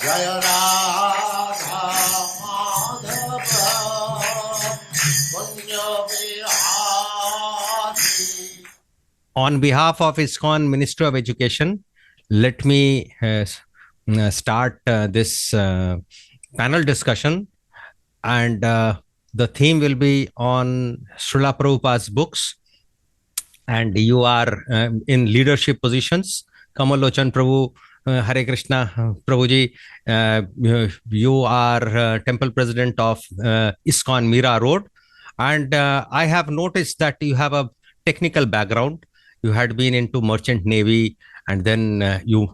Jaya Radha Madhava Punya Vihari. On behalf of ISKCON Ministry of Education, let me start this panel discussion, and the theme will be on Srila Prabhupada's books, and you are in leadership positions. Kamal, Lochan, Prabhu, Hare Krishna, Prabhuji, you are temple president of ISKCON Mira Road, and I have noticed that you have a technical background. You had been into merchant navy, and then you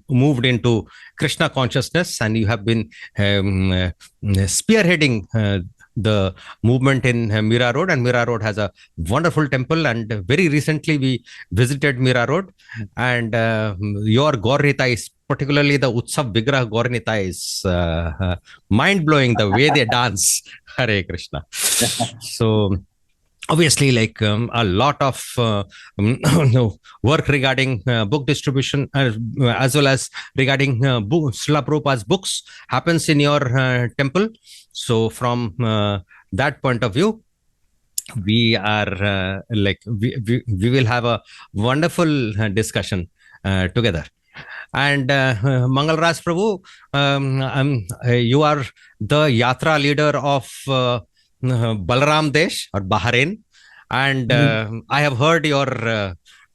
moved into Krishna consciousness, and you have been spearheading the movement in Mira Road, and Mira Road has a wonderful temple, and very recently we visited Mira Road, and your Gaur-Nita is, particularly the Utsav Vigrah Gaur-Nita, is mind-blowing, the way they dance. Hare Krishna. So obviously, like a lot of work regarding book distribution, as well as regarding Srila Prabhupada's books, happens in your temple. So from that point of view, we are we will have a wonderful discussion together. And Mangal Raj Prabhu, you are the Yatra leader of Balaramdesh or Bahrain, and I have heard your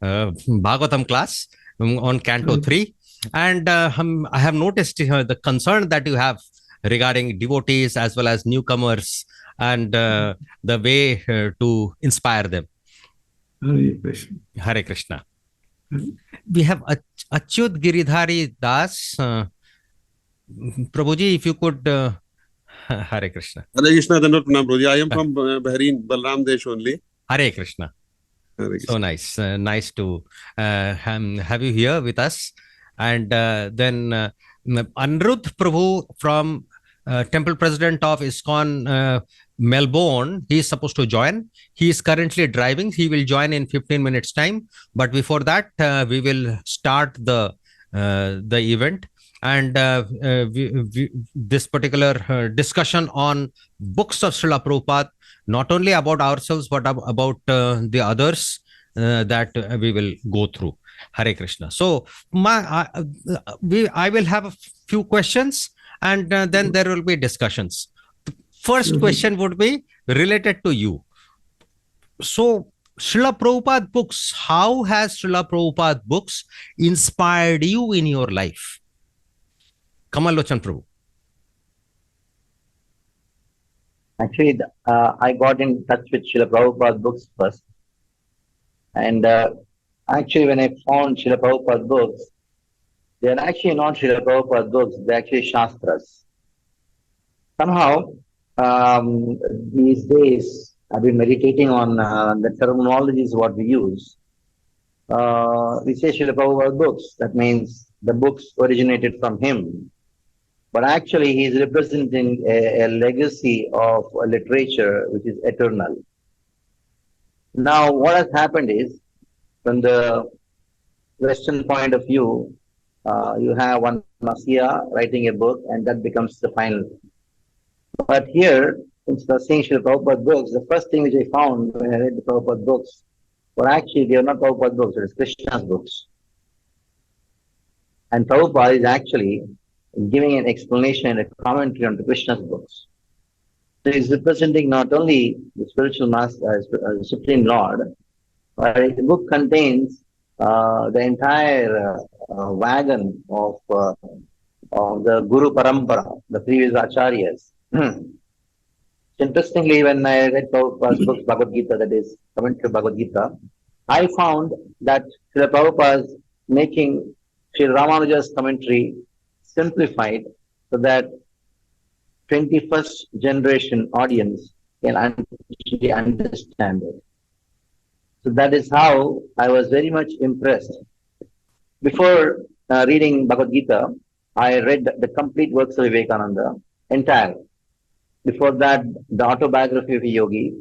Bhagavatam class on Canto 3, and I have noticed the concern that you have regarding devotees as well as newcomers, and the way to inspire them. Hare Krishna. Hare Krishna. We have Acyut Giridhari Das. Prabhuji, if you could... Hare Krishna. Hare Krishna, Prabhuji. I am from Bahrain, Balaramdesh only. Hare Krishna. Hare Krishna. So nice. Nice to have you here with us. And then Aniruddha Prabhu from Temple President of ISKCON Melbourne, he is supposed to join. He is currently driving. He will join in 15 minutes time. But before that, we will start the event. And this particular discussion on books of Srila Prabhupada, not only about ourselves, but about the others that we will go through. Hare Krishna. So I will have a few questions, and then there will be discussions. First question would be related to you. So Srila Prabhupada books, how has Srila Prabhupada books inspired you in your life? Kamal, Lochan, Prabhu. Actually, I got in touch with Srila Prabhupada books first. And actually, when I found Srila Prabhupada books, they are actually not Srila Prabhupada books, they're actually Shastras. Somehow, these days, I've been meditating on the terminologies what we use. We say Srila Prabhupada books, that means the books originated from him. But actually, he is representing a legacy of a literature which is eternal. Now, what has happened is, from the Western point of view, you have one Messiah writing a book, and that becomes the final. But here, instead of saying Srila Prabhupada books, the first thing which I found when I read the Prabhupada books were actually, they are not Prabhupada books, it is Krishna's books. And Prabhupada is actually giving an explanation and a commentary on the Krishna's books. So he's representing not only the spiritual master, the Supreme Lord, but the book contains the entire wagon of the Guru Parampara, the previous Acharyas. Interestingly, when I read Prabhupada's books, Bhagavad Gita, that is commentary Bhagavad Gita, I found that Srila Prabhupada is making Sri Ramanuja's commentary simplified so that 21st generation audience can actually understand it. So that is how I was very much impressed. Before reading Bhagavad Gita, I read the complete works of Vivekananda, entire. Before that, the autobiography of a yogi,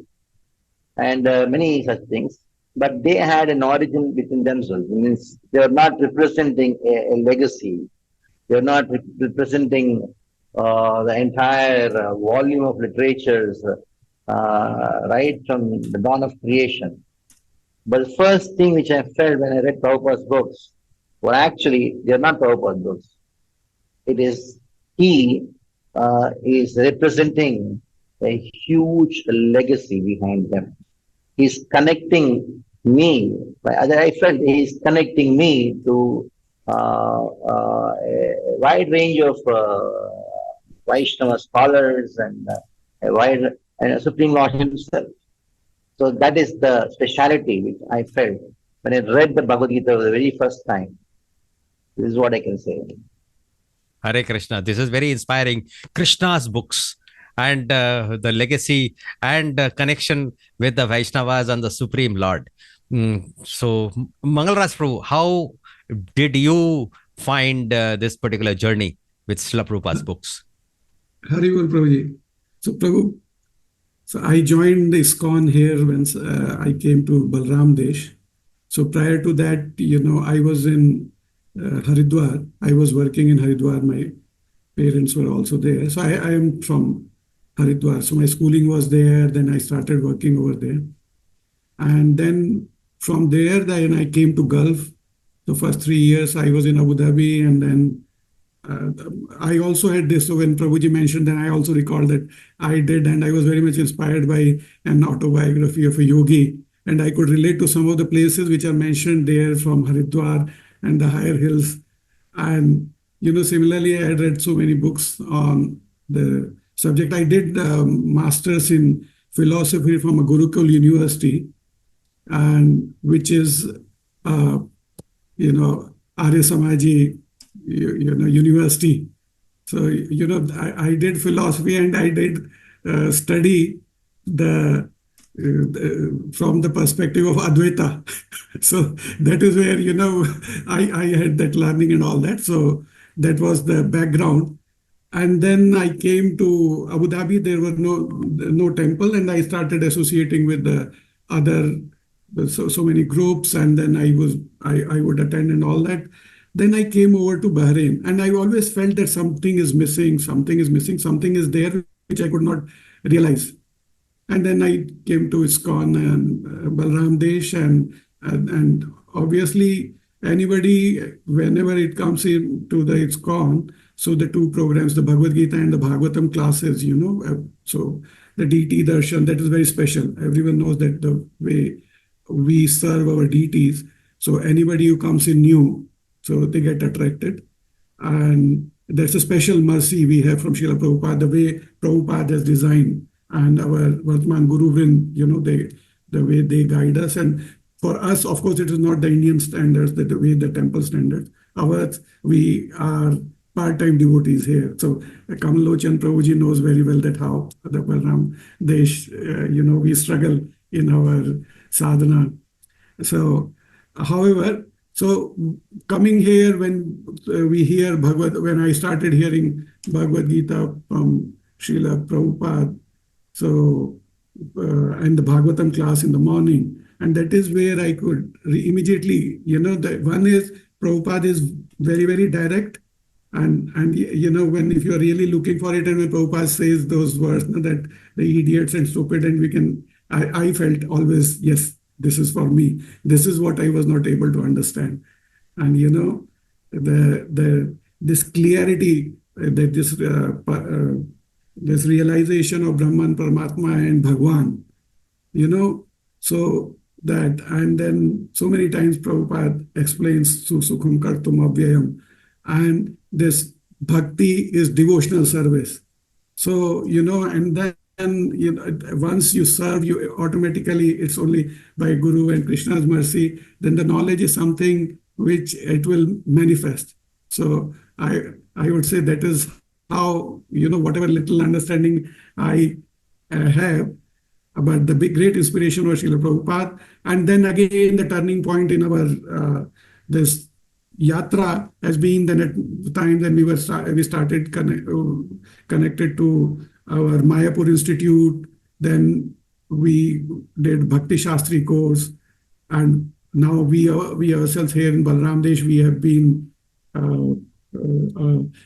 and many such things. but they had an origin within themselves. It means they are not representing a legacy. They are not representing the entire volume of literatures, right from the dawn of creation. But the first thing which I felt when I read Prabhupada's books were actually, they are not Prabhupada's books. It is, he is representing a huge legacy behind them. He's connecting me, I felt he's connecting me to a wide range of Vaishnava scholars and a wide, and Supreme Lord himself. So that is the speciality which I felt when I read the Bhagavad Gita for the very first time. This is what I can say. Hare Krishna. This is very inspiring. Krishna's books and the legacy and connection with the Vaishnavas and the Supreme Lord. So, Mangal Prabhu, how did you find this particular journey with Srila Prabhupada's books? Haribol Prabhuji. So I joined the ISKCON here when I came to Balaramdesh. So prior to that, I was in Haridwar. I was working in Haridwar. My parents were also there. So I am from Haridwar. So my schooling was there. Then I started working over there. And then from there, then I came to Gulf. The first 3 years I was in Abu Dhabi, and then I also had this. So when Prabhuji mentioned that, I also recall that I did, and I was very much inspired by an autobiography of a yogi, and I could relate to some of the places which are mentioned there from Haridwar and the higher hills. And similarly, I had read so many books on the subject. I did masters in philosophy from a Gurukul University, and which is Arya Samaji university. So I did philosophy, and I did study from the perspective of Advaita. So that is where I had that learning and all that. So that was the background. And then I came to Abu Dhabi. There were no temple, and I started associating with the other so many groups, and then I would attend and all that. Then I came over to Bahrain, and I always felt that something is missing, something is there, which I could not realize. And then I came to ISKCON and Balaramdesh, and obviously anybody, whenever it comes into the ISKCON, so the two programs, the Bhagavad Gita and the Bhagavatam classes, so the deity darshan, that is very special. Everyone knows that the way we serve our deities. So anybody who comes in new, so they get attracted. And there's a special mercy we have from Srila Prabhupada, the way Prabhupada has designed, and our Vartman Guru Vrind, the way they guide us. And for us, of course, it is not the Indian standards, the way the temple standards. We are part-time devotees here. So Kamal Lochan Prabhuji knows very well that how the Balaramdesh, we struggle in our sadhana. So, however, so coming here, when we hear when I started hearing Bhagavad Gita from Srila Prabhupada, so and the Bhagavatam class in the morning, and that is where I could immediately, the one is Prabhupada is very, very direct, and when if you are really looking for it, and when Prabhupada says those words, that the idiots and stupid, and I felt always, yes, this is for me. This is what I was not able to understand. And this clarity, that this realization of Brahman, Paramatma, and Bhagwan, so that, and then so many times Prabhupada explains Sukham Kartum Abhyayam, and this bhakti is devotional service. So, and then, once you serve, you automatically, it's only by Guru and Krishna's mercy, then the knowledge is something which it will manifest. So I would say that is how, whatever little understanding I have about the great inspiration of Srila Prabhupada. And then again, the turning point in our this Yatra has been then at the time when we started connected to our Mayapur Institute. Then we did Bhakti Shastri course, And now we ourselves here in Balaramdesh, we have been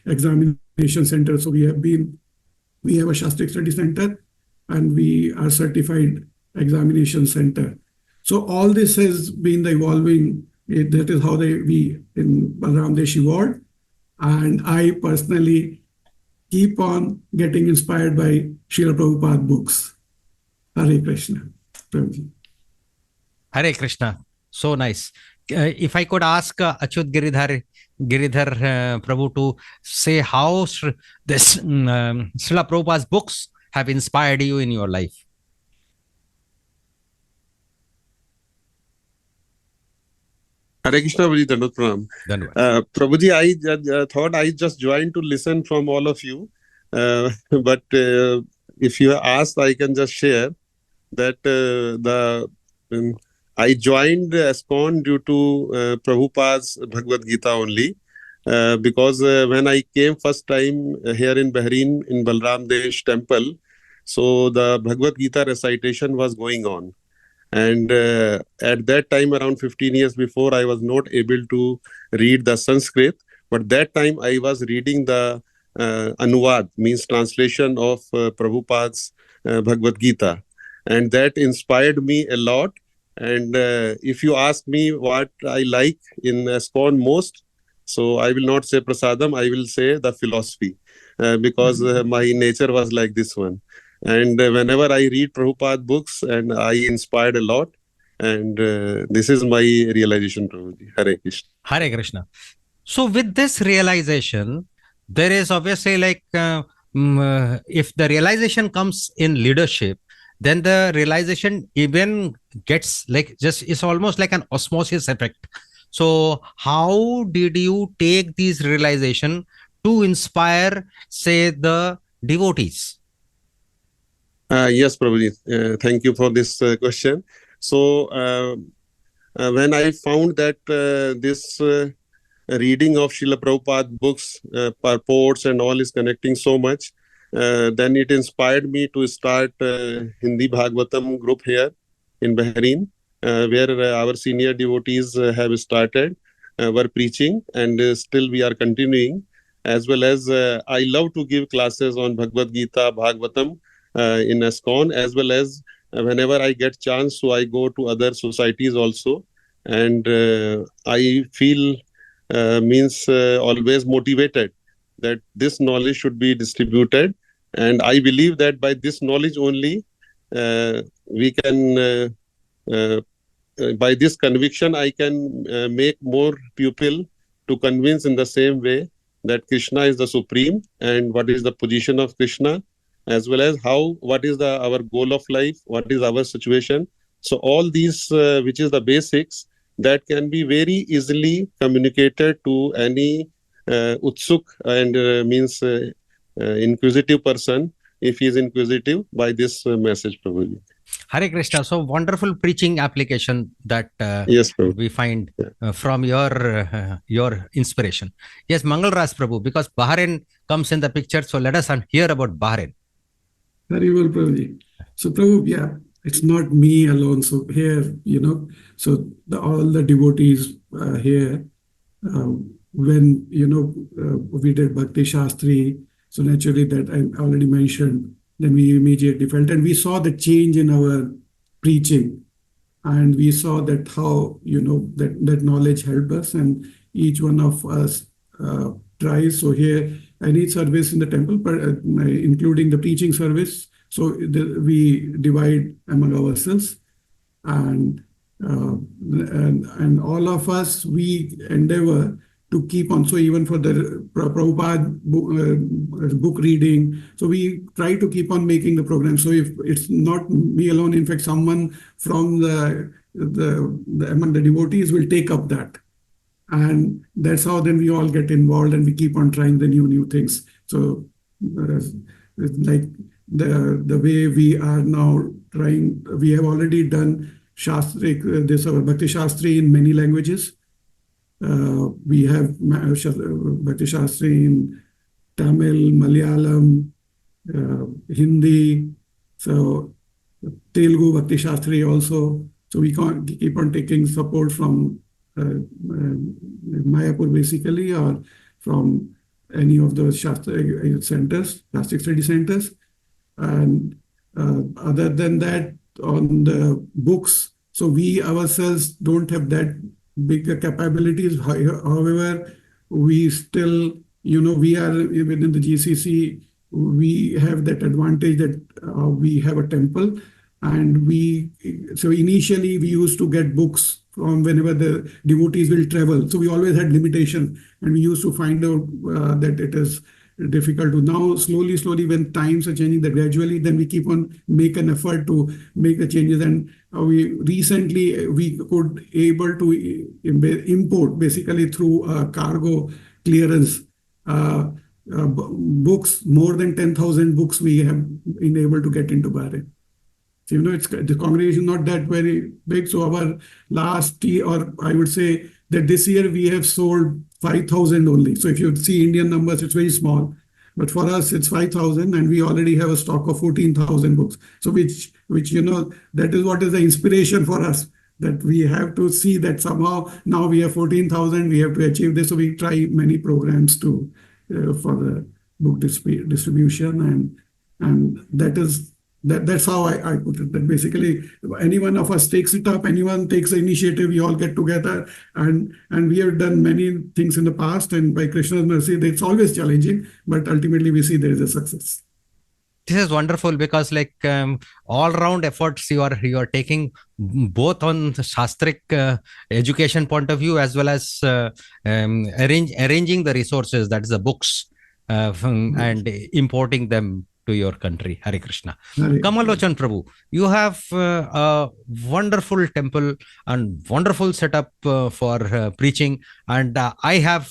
examination center. So we have a Shastric Study Center, and we are certified examination center. So all this has been the evolving. That is how we in Balaramdesh evolved. And I personally keep on getting inspired by Srila Prabhupada books. Hare Krishna. Prabhuji. Hare Krishna. So nice. If I could ask Acyut Giridhar Prabhu to say how this Srila Prabhupada's books have inspired you in your life. Hare Krishna, Prabhuji, Dandavat Pranam. Prabhuji, I thought I just joined to listen from all of you. But if you asked, I can just share that I joined ISKCON due to Prabhupada's Bhagavad Gita only. Because when I came first time here in Bahrain, in Balaramdesh temple, so the Bhagavad Gita recitation was going on. And at that time, around 15 years before, I was not able to read the Sanskrit. But that time I was reading the Anuvad, means translation of Prabhupada's Bhagavad Gita. And that inspired me a lot. And if you ask me what I like in ISKCON most, so I will not say prasadam, I will say the philosophy, because my nature was like this one. And whenever I read Prabhupada books, and I inspired a lot. And this is my realization, Prabhuji. Hare Krishna. Hare Krishna. So with this realization, there is obviously like, if the realization comes in leadership, then the realization even gets like it's almost like an osmosis effect. So how did you take these realization to inspire, say, the devotees? Yes, Prabhuji. Thank you for this question. So when I found that this reading of Srila Prabhupada books, purports and all is connecting so much, then it inspired me to start Hindi Bhagavatam group here in Bahrain, where our senior devotees have started, were preaching, and still we are continuing. As well as I love to give classes on Bhagavad Gita, Bhagavatam in ISKCON, as well as whenever I get chance, so I go to other societies also. And I feel always motivated that this knowledge should be distributed. And I believe that by this knowledge only, we can, by this conviction, I can make more people to convince in the same way that Krishna is the supreme, and what is the position of Krishna, as well as what is our goal of life, what is our situation. So all these, which is the basics, that can be very easily communicated to any utsuk and inquisitive person, if he is inquisitive, by this message, Prabhuji. Hare Krishna. So wonderful preaching application that yes, we find from your inspiration. Yes, Mangal Ras Prabhu, because Bahrain comes in the picture. So let us hear about Bahrain. Very well, Prabhuji. So Prabhu, yeah, it's not me alone. So here, so all the devotees here, when, we did Bhakti Shastri, so naturally that I already mentioned, then we immediately felt, and we saw the change in our preaching, and we saw that how, that knowledge helped us, and each one of us tries. So here, any service in the temple, including the preaching service, so we divide among ourselves, and all of us, we endeavor to keep on. So even for the Prabhupada book reading, so we try to keep on making the program. So if it's not me alone, in fact, someone from among the devotees will take up that. And that's how then we all get involved, and we keep on trying the new things. So like the way we are now trying, we have already done Shastri, this Bhakti Shastri in many languages. We have Bhakti Shastri in Tamil, Malayalam, Hindi, so Telugu Bhakti Shastri also, So we can't keep on taking support from Mayapur basically, or from any of those Shastra centers, Shastra study centers. And other than that, on the books, so we ourselves don't have that big capabilities. However, we still, we are within the GCC, we have that advantage that we have a temple. And so initially we used to get books from whenever the devotees will travel. So we always had limitation, and we used to find out that it is difficult to. Now slowly when times are changing, that gradually then we keep on make an effort to make the changes. And we recently we could able to import basically through cargo clearance books. More than 10,000 books we have been able to get into Bahrain. So, the congregation not that very big. So our last year, or I would say that this year we have sold 5,000 only. So if you see Indian numbers, it's very small. But for us, it's 5,000, and we already have a stock of 14,000 books. So which that is what is the inspiration for us, that we have to see that somehow now we have 14,000, we have to achieve this. So we try many programs for the book distribution, and that's how I put it. That basically any one of us takes it up, anyone takes the initiative, we all get together, and we have done many things in the past, and by Krishna's mercy, it's always challenging, but ultimately we see there is a success. This is wonderful, because all round efforts you are taking, both on the shastric education point of view, as well as arranging the resources, that is the books, and importing them to your country. Hare Krishna. Kamal Lochan Prabhu, you have a wonderful temple and wonderful setup for preaching, and I have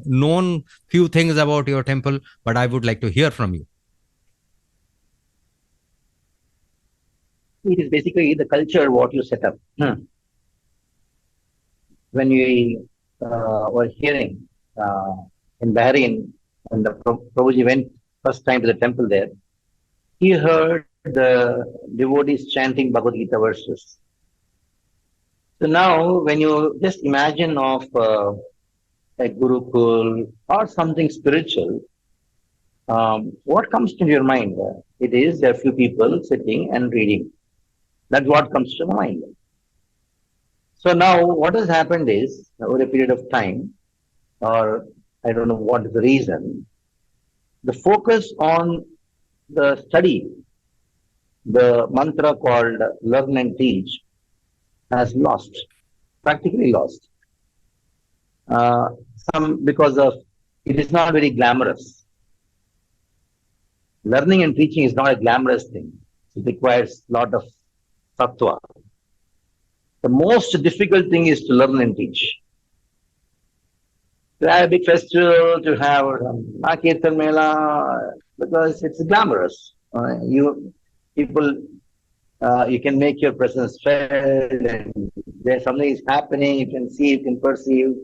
known few things about your temple, but I would like to hear from you. It is basically the culture what you set up. When we were hearing in Bahrain, when the Prabhuji went first time to the temple there, he heard the devotees chanting Bhagavad Gita verses. So now, when you just imagine of a Gurukul or something spiritual, what comes to your mind? It is there are few people sitting and reading. That's what comes to mind. So now, what has happened is, over a period of time, or I don't know what is the reason, the focus on the study, the mantra called learn and teach, has lost, practically lost. Because of it is not very glamorous. Learning and teaching is not a glamorous thing. It requires a lot of sattva. The most difficult thing is to learn and teach. To have a big festival, to have Kirtan Mela, because it's glamorous. You can make your presence felt, and there's something is happening, you can see, you can perceive.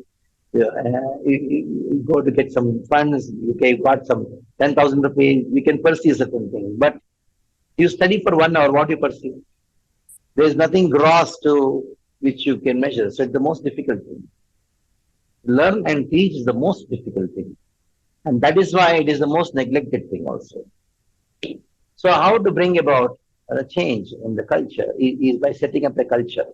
You go to get some funds, you got some 10,000 rupees, you can perceive certain things. But you study for 1 hour, what do you perceive? There's nothing gross to which you can measure. So it's the most difficult thing. Learn and teach is the most difficult thing. And that is why it is the most neglected thing also. So how to bring about a change in the culture is by setting up the culture.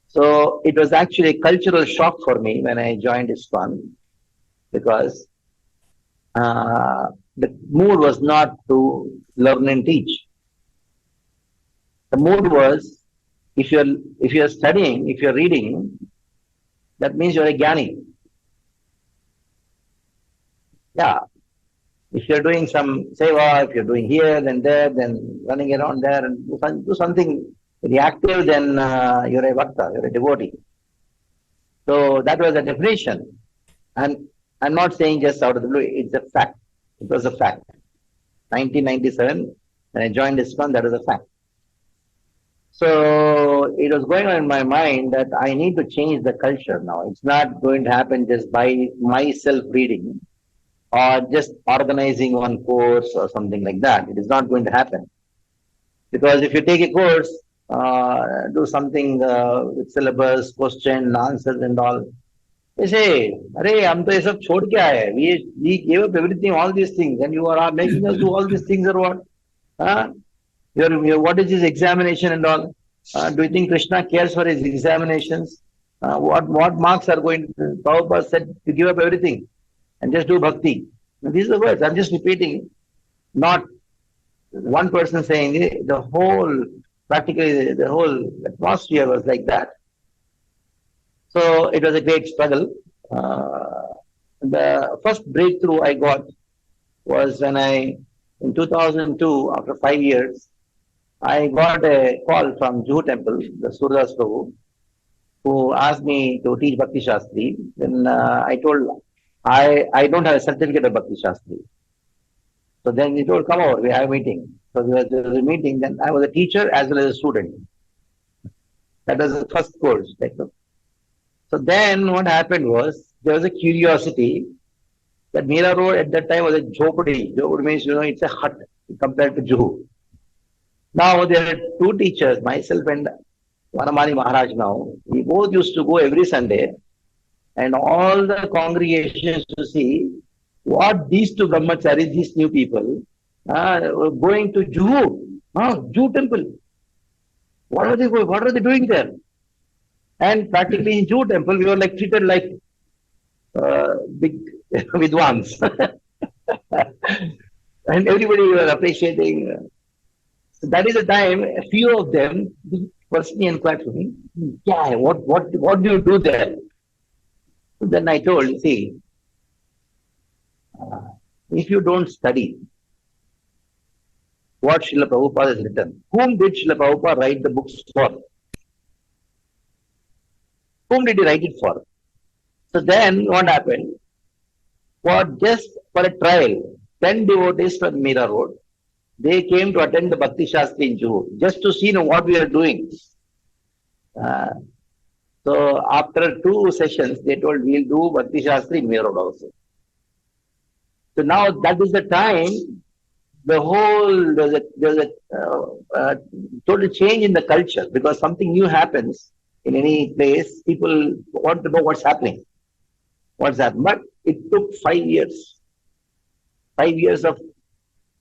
So it was actually a cultural shock for me when I joined ISKCON, because the mood was not to learn and teach. The mood was, if you're studying, if you're reading, that means you're a Jnani. Yeah. If you're doing some seva, if you're doing here, then there, then running around there and do something reactive, then you're a bhakta, you're a devotee. So that was the definition. And I'm not saying just out of the blue, it's a fact. It was a fact. 1997, when I joined ISKCON, that was a fact. So it was going on in my mind that I need to change the culture now. It's not going to happen just by myself reading or just organizing one course or something like that. It is not going to happen. Because if you take a course, do something with syllabus, question, answers and all. They say, "Arey, hum to ye sab chhod ke aaye. We gave up everything, all these things, and you are making us do all these things or what? Huh? What is his examination and all? Do you think Krishna cares for his examinations? What marks are going to, Prabhupada said to give up everything and just do bhakti. And these are the words. I'm just repeating, not one person saying it, the whole, practically the whole atmosphere was like that. So it was a great struggle. The first breakthrough I got was when in 2002, after 5 years, I got a call from Juhu Temple, the Surdas Prabhu, who asked me to teach Bhakti Shastri. Then I told, I don't have a certificate of Bhakti Shastri. So then he told, come over, we have a meeting. So there was a meeting, then I was a teacher as well as a student. That was the first course. So then what happened was, there was a curiosity that Mira Road at that time was a jhopadi. Jhopadi means, it's a hut compared to Juhu. Now there are two teachers, myself and Vanamani Maharaj now. We both used to go every Sunday and all the congregations to see what these two brahmacharis, these new people, were going to Juhu, Juhu temple. What are they going? What are they doing there? And practically in Juhu temple, we were like treated like big vidwans. And everybody was appreciating. So that is the time, a few of them personally inquired to me, yeah, what do you do there? So then I told, see, if you don't study what Srila Prabhupada has written, whom did Srila Prabhupada write the books for? Whom did he write it for? So then what happened? Just for a trial, 10 devotees from Mira Road, they came to attend the Bhakti Shastri in Juhu, just to see what we are doing. So after 2 sessions, they told, we'll do Bhakti Shastri in Mira Road also. So now that is the time, the whole, there's a total change in the culture, because something new happens in any place, people want to know what's happening. What's happening? But it took 5 years. 5 years of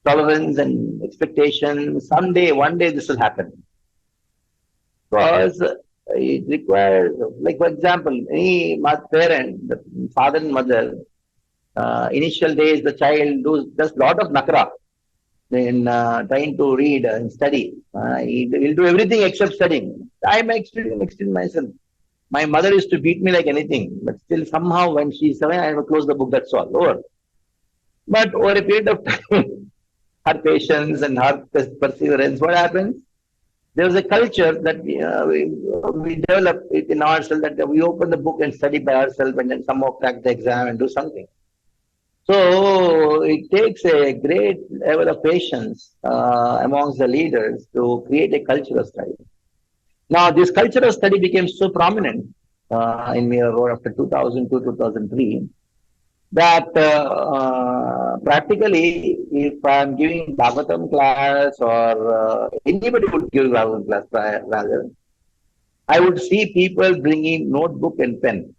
tolerance and expectation. Someday, one day this will happen. Because it requires, like for example, any parent, the father and mother, initial days the child does a lot of nakra in trying to read and study. He'll do everything except studying. I am experiencing myself. My mother used to beat me like anything, but still somehow when she's 7, I have to close the book, that's all, over. But over a period of time, her patience and her perseverance, what happens? There was a culture that we developed in ourselves, that we open the book and study by ourselves and then somehow crack the exam and do something. So it takes a great level of patience amongst the leaders to create a culture of study. Now this culture of study became so prominent in Mira Road after 2002-2003 that practically if I am giving Bhagavatam class or anybody would give Bhagavatam class rather, I would see people bringing notebook and pen.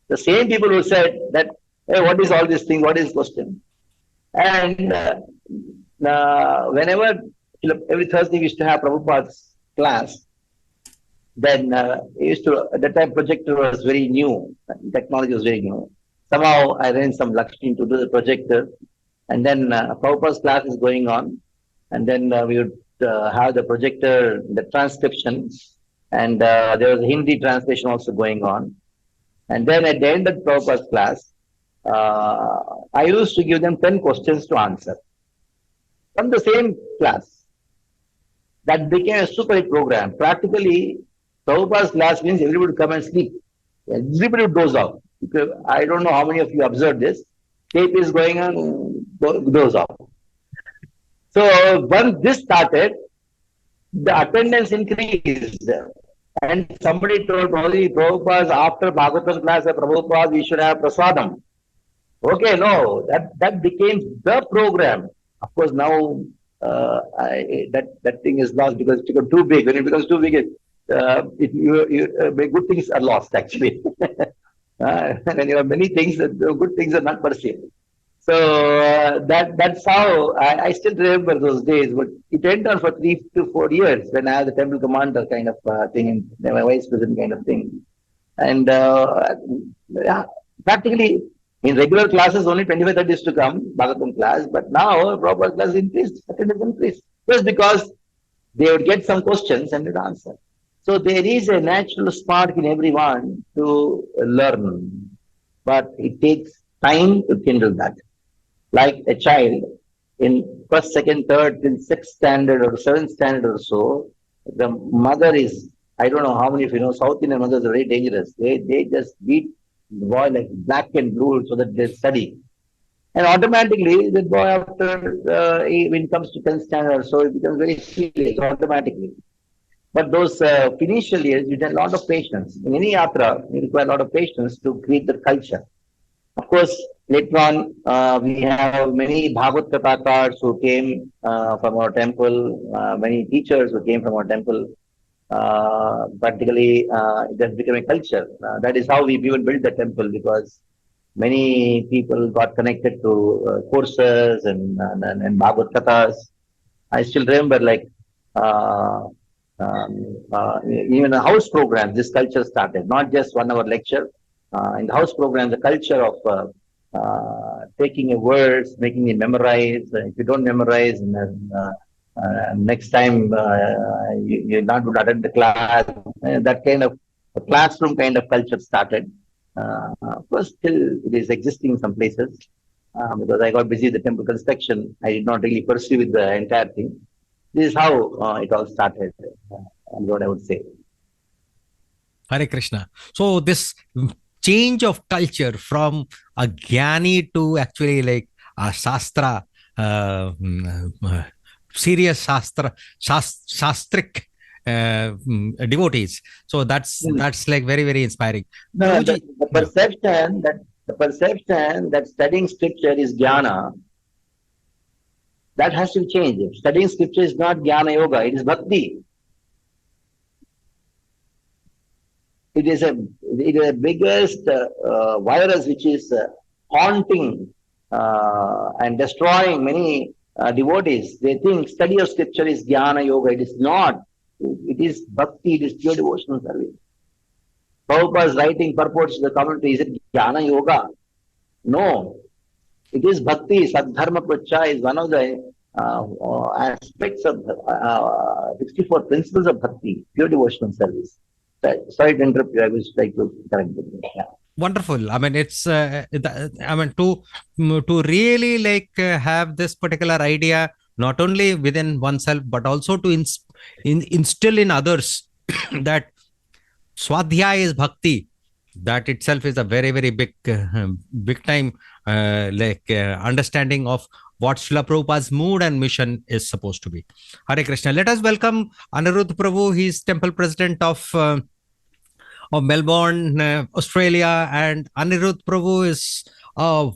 The same people who said that, hey, what is all this thing? What is question? And whenever, every Thursday we used to have Prabhupada's class, then used to, at that time projector was very new, technology was very new. Somehow I ran some Lakshmi to do the projector, and then Prabhupada's class is going on, and then we would have the projector, the transcription, and there was a Hindi translation also going on. And then at the end of Prabhupada's class, I used to give them 10 questions to answer from the same class. That became a super hit program. Practically, Prabhupada's class means everybody would come and sleep. Everybody would doze off. I don't know how many of you observed this. Tape is going on, doze off. So once this started, the attendance increased. And somebody told Prabhupada, after Bhagavatam class of Prabhupada, we should have prasadam. Okay, no, that became the program. Of course, now that thing is lost because it becomes too big. When it becomes too big, good things are lost actually. When you have many things, the good things are not perceived. So that's how I still remember those days. But it went on for 3 to 4 years when I was the temple commander kind of thing, and my vice president kind of thing. And yeah, practically in regular classes, only 25-30 used to come, Bhagavatam class. But now proper class increased, attendance increased. Just because they would get some questions and would answer. So there is a natural spark in everyone to learn, but it takes time to kindle that. Like a child in first, second, third, till sixth standard or seventh standard or so, the mother is, I don't know how many of you know, South Indian mothers are very dangerous. They just beat the boy like black and blue so that they study. And automatically, the boy after, when it comes to 10th standard or so, it becomes very serious automatically. But those initial years, you need a lot of patience. In any yatra, you require a lot of patience to create the culture. Of course, later on, we have many Bhagavad Kathakars who came from our temple, many teachers who came from our temple. Practically, it has become a culture. That is how we even built the temple, because many people got connected to courses and Bhagavad Kathas. I still remember, like, even the house program, this culture started, not just 1 hour lecture. In the house program, the culture of taking a words, making it memorize. If you don't memorize, next time you're not going to attend the class. That kind of a classroom kind of culture started. Of course, still it is existing in some places. Because I got busy with the temple construction, I did not really pursue with the entire thing. This is how it all started, and what I would say. Hare Krishna. So this change of culture from a jnani to actually like a shastra, serious shastric devotees. So that's like very, very inspiring. No, the perception that studying scripture is jnana, that has to change. Studying scripture is not jnana yoga, it is bhakti. It is the biggest virus which is haunting and destroying many devotees. They think study of scripture is jnana yoga. It is not. It is bhakti, it is pure devotional service. Prabhupada's writing purports to the commentary, is it jnana yoga? No. It is bhakti. Sadharma pracha is one of the aspects of 64 principles of bhakti, pure devotional service. Sorry to interrupt you. I was like to correct it. Yeah. Wonderful. I mean, it's I mean, to really like have this particular idea not only within oneself but also to instill in others that swadhyaya is bhakti. That itself is a very, very big time understanding of what Srila Prabhupada's mood and mission is supposed to be. Hare Krishna. Let us welcome Aniruddha Prabhu. He's temple president of Melbourne, Australia, and Aniruddha Prabhu is a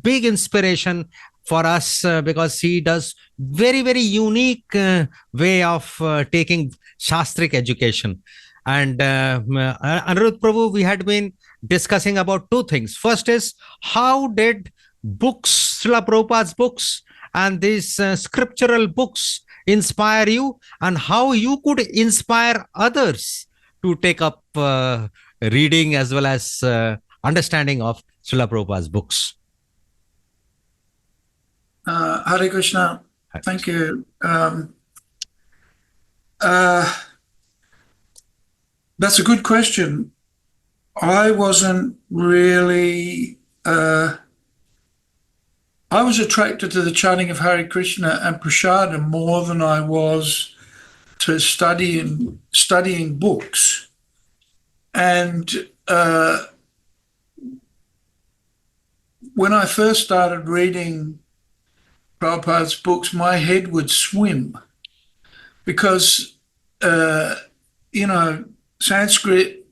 big inspiration for us because he does very, very unique way of taking shastric education. And Aniruddha Prabhu, we had been discussing about 2 things. First is, how did books, Srila Prabhupada's books and these scriptural books inspire you, and how you could inspire others to take up reading as well as understanding of Srila Prabhupada's books. Hare Krishna. Thank you. That's a good question. I wasn't really... I was attracted to the chanting of Hare Krishna and Prasada more than I was to studying books. And when I first started reading Prabhupada's books, my head would swim because, Sanskrit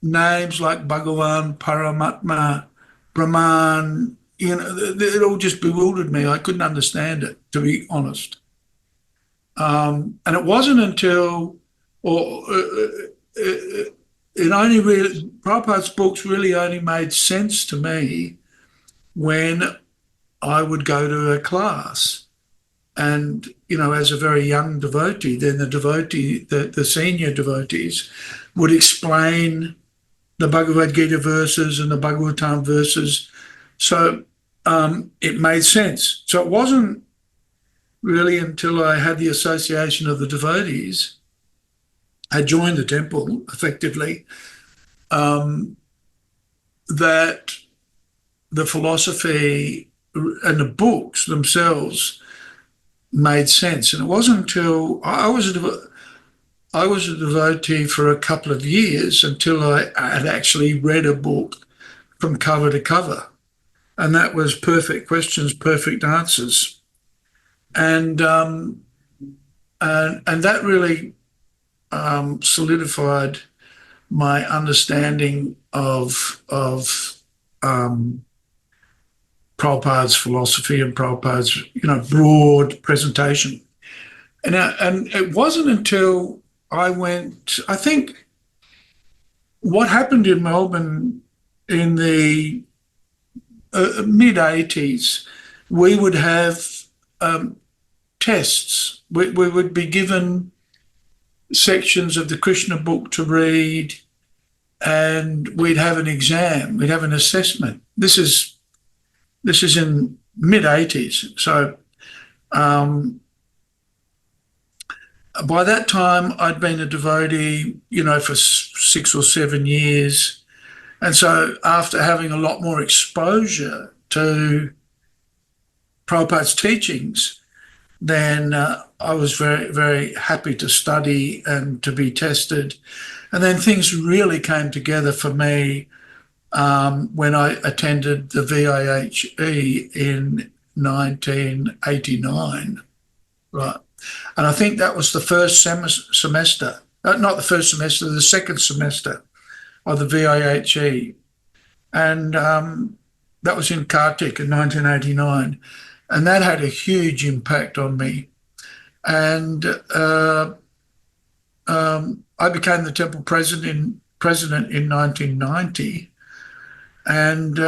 names like Bhagavan, Paramatma, Brahman, it all just bewildered me. I couldn't understand it, to be honest. And it wasn't until, Prabhupada's books really only made sense to me when I would go to a class. And, as a very young devotee, then the senior devotees would explain the Bhagavad Gita verses and the Bhagavatam verses. So it made sense. So it wasn't really until I had the association of the devotees, I joined the temple effectively, that the philosophy and the books themselves made sense. And it wasn't until I was a devotee for a couple of years until I had actually read a book from cover to cover. And that was Perfect Questions, Perfect Answers. And that really solidified my understanding of Prabhupada's philosophy and Prabhupada's broad presentation. And it wasn't until I think what happened in Melbourne in the mid-80s, we would have tests. We would be given sections of the Krishna book to read, and we'd have an exam, we'd have an assessment. This is in mid-80s. So by that time, I'd been a devotee, for 6 or 7 years. And so after having a lot more exposure to Prabhupada's teachings, then I was very, very happy to study and to be tested. And then things really came together for me when I attended the VIHE in 1989, right? And I think that was the first semester, not the first semester, the second semester of the VIHE. And that was in Kartik in 1989. And that had a huge impact on me. And I became the temple president in 1990. And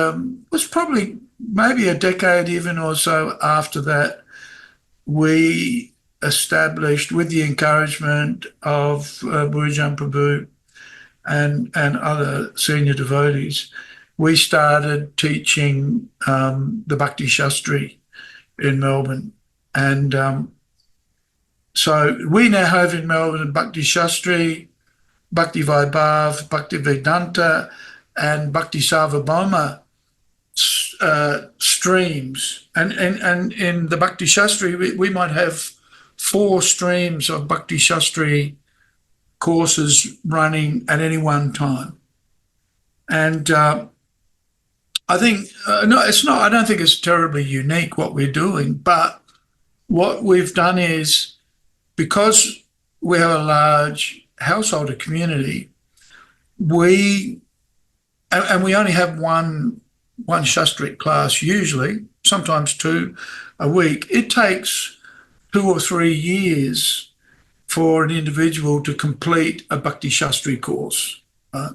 was probably maybe a decade even or so after that, we established, with the encouragement of Bhujan Prabhu and other senior devotees, we started teaching the Bhakti Shastri in Melbourne. And so we now have in Melbourne Bhakti Shastri, Bhakti Vaibhav, Bhakti Vedanta, and Bhakti Sarvabhauma streams. And in the Bhakti Shastri, we might have 4 streams of Bhakti Shastri courses running at any one time. And I think, I don't think it's terribly unique what we're doing, but what we've done is, because we have a large householder community, we only have one Shastric class usually, sometimes 2 a week. It takes 2 or 3 years for an individual to complete a Bhakti Shastri course, right?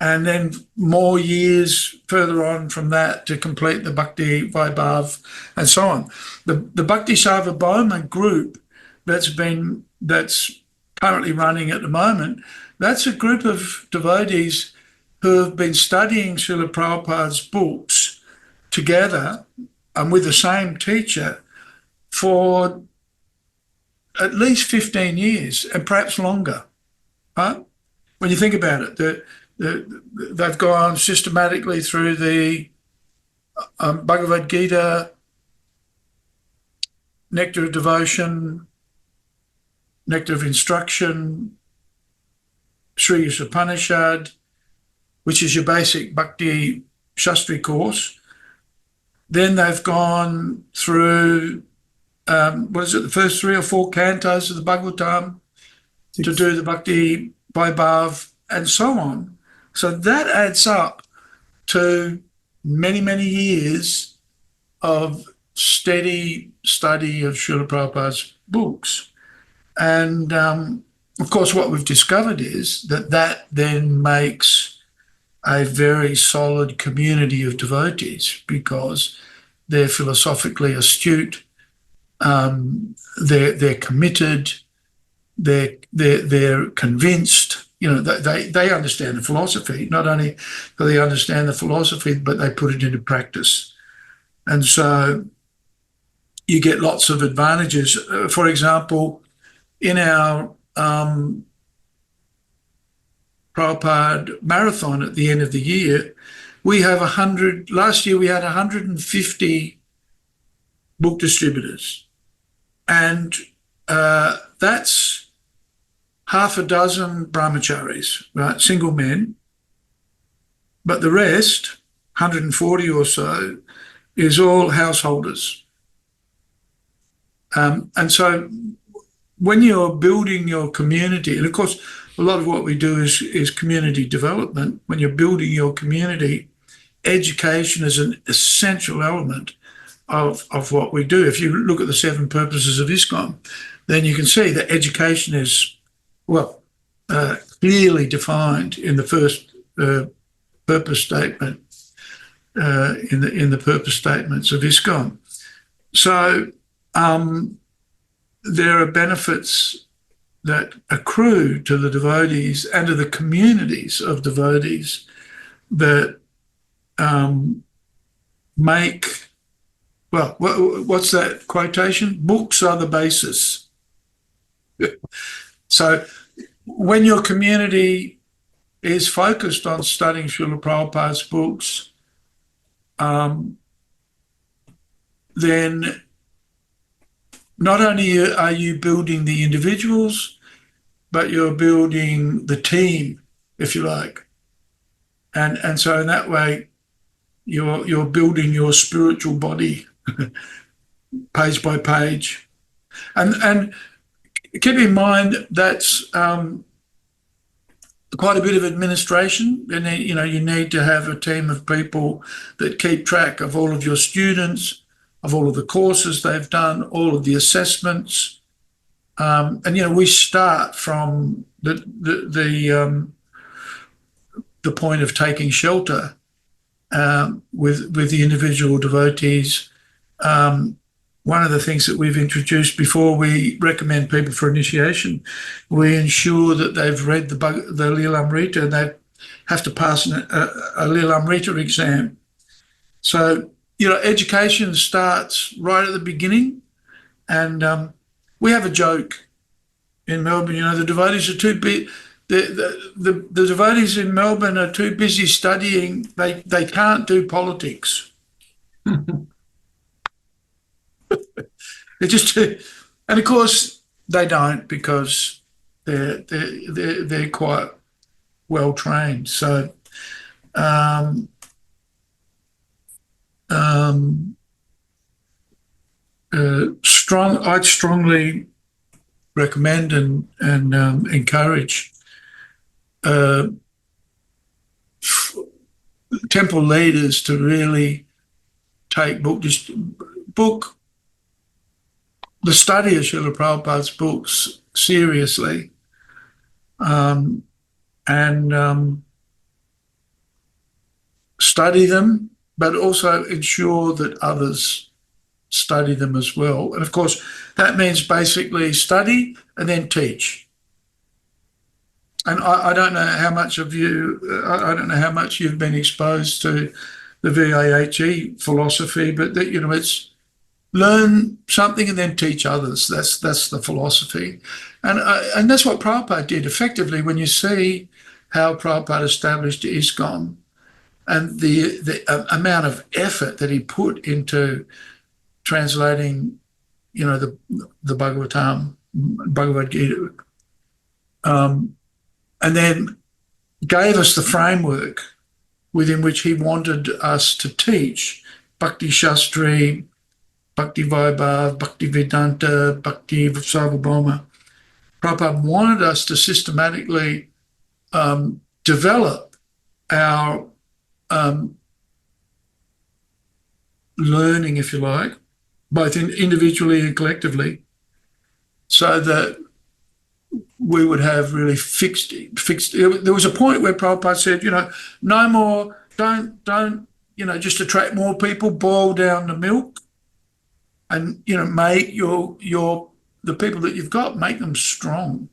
And then more years further on from that to complete the Bhakti Vaibhav and so on. The Bhakti Sarvabhauma group that's currently running at the moment, that's a group of devotees who have been studying Srila Prabhupada's books together and with the same teacher for at least 15 years and perhaps longer, right? When you think about it, they've gone systematically through the Bhagavad Gita, Nectar of Devotion, Nectar of Instruction, Sri Upanishad, which is your basic Bhakti Shastri course. Then they've gone through, the first 3 or 4 cantos of the Bhagavatam to do the Bhakti Vaibhav and so on. So that adds up to many, many years of steady study of Srila Prabhupada's books. And of course, what we've discovered is that then makes a very solid community of devotees, because they're philosophically astute, they're committed, they're convinced. They understand the philosophy. Not only do they understand the philosophy, but they put it into practice. And so you get lots of advantages. For example, in our Prabhupada marathon at the end of the year, we have 100. Last year we had 150 book distributors, and that's half a dozen brahmacharis, right, single men, but the rest, 140 or so, is all householders. And so when you're building your community, and of course a lot of what we do is community development, when you're building your community, education is an essential element of what we do. If you look at the 7 purposes of ISKCON, then you can see that education is, clearly defined in the first purpose statement, in the purpose statements of ISKCON. So there are benefits that accrue to the devotees and to the communities of devotees that make, what's that quotation? Books are the basis. So when your community is focused on studying Srila Prabhupada's books, then not only are you building the individuals, but you're building the team, if you like. And so in that way, you're building your spiritual body page by page. And keep in mind that's quite a bit of administration. And you need to have a team of people that keep track of all of your students, of all of the courses they've done, all of the assessments. And we start from the point of taking shelter with the individual devotees. One of the things that we've introduced before we recommend people for initiation, we ensure that they've read the Lilamrita, and they have to pass a Lilamrita exam. So, education starts right at the beginning. And we have a joke in Melbourne, the devotees are too big. The devotees in Melbourne are too busy studying. They can't do politics. They're just too, and of course they don't, because they're quite well trained. So I'd strongly recommend and encourage temple leaders to really take the study of Srila Prabhupada's books seriously, and study them, but also ensure that others study them as well. And of course, that means basically study and then teach. And I don't know how much of you, I don't know how much you've been exposed to the VIHE philosophy, but that, it's learn something and then teach others. That's the philosophy. And that's what Prabhupada did effectively. When you see how Prabhupada established ISKCON and the amount of effort that he put into translating, the Bhagavad Gita, and then gave us the framework within which he wanted us to teach Bhakti Shastri, Bhakti Vaibhav, Bhakti Vedanta, Bhakti Sarvabhauma. Prabhupada wanted us to systematically develop our learning, if you like, both individually and collectively, so that we would have really fixed. There was a point where Prabhupada said, no more, don't, just attract more people, boil down the milk, and, make the people that you've got, make them strong.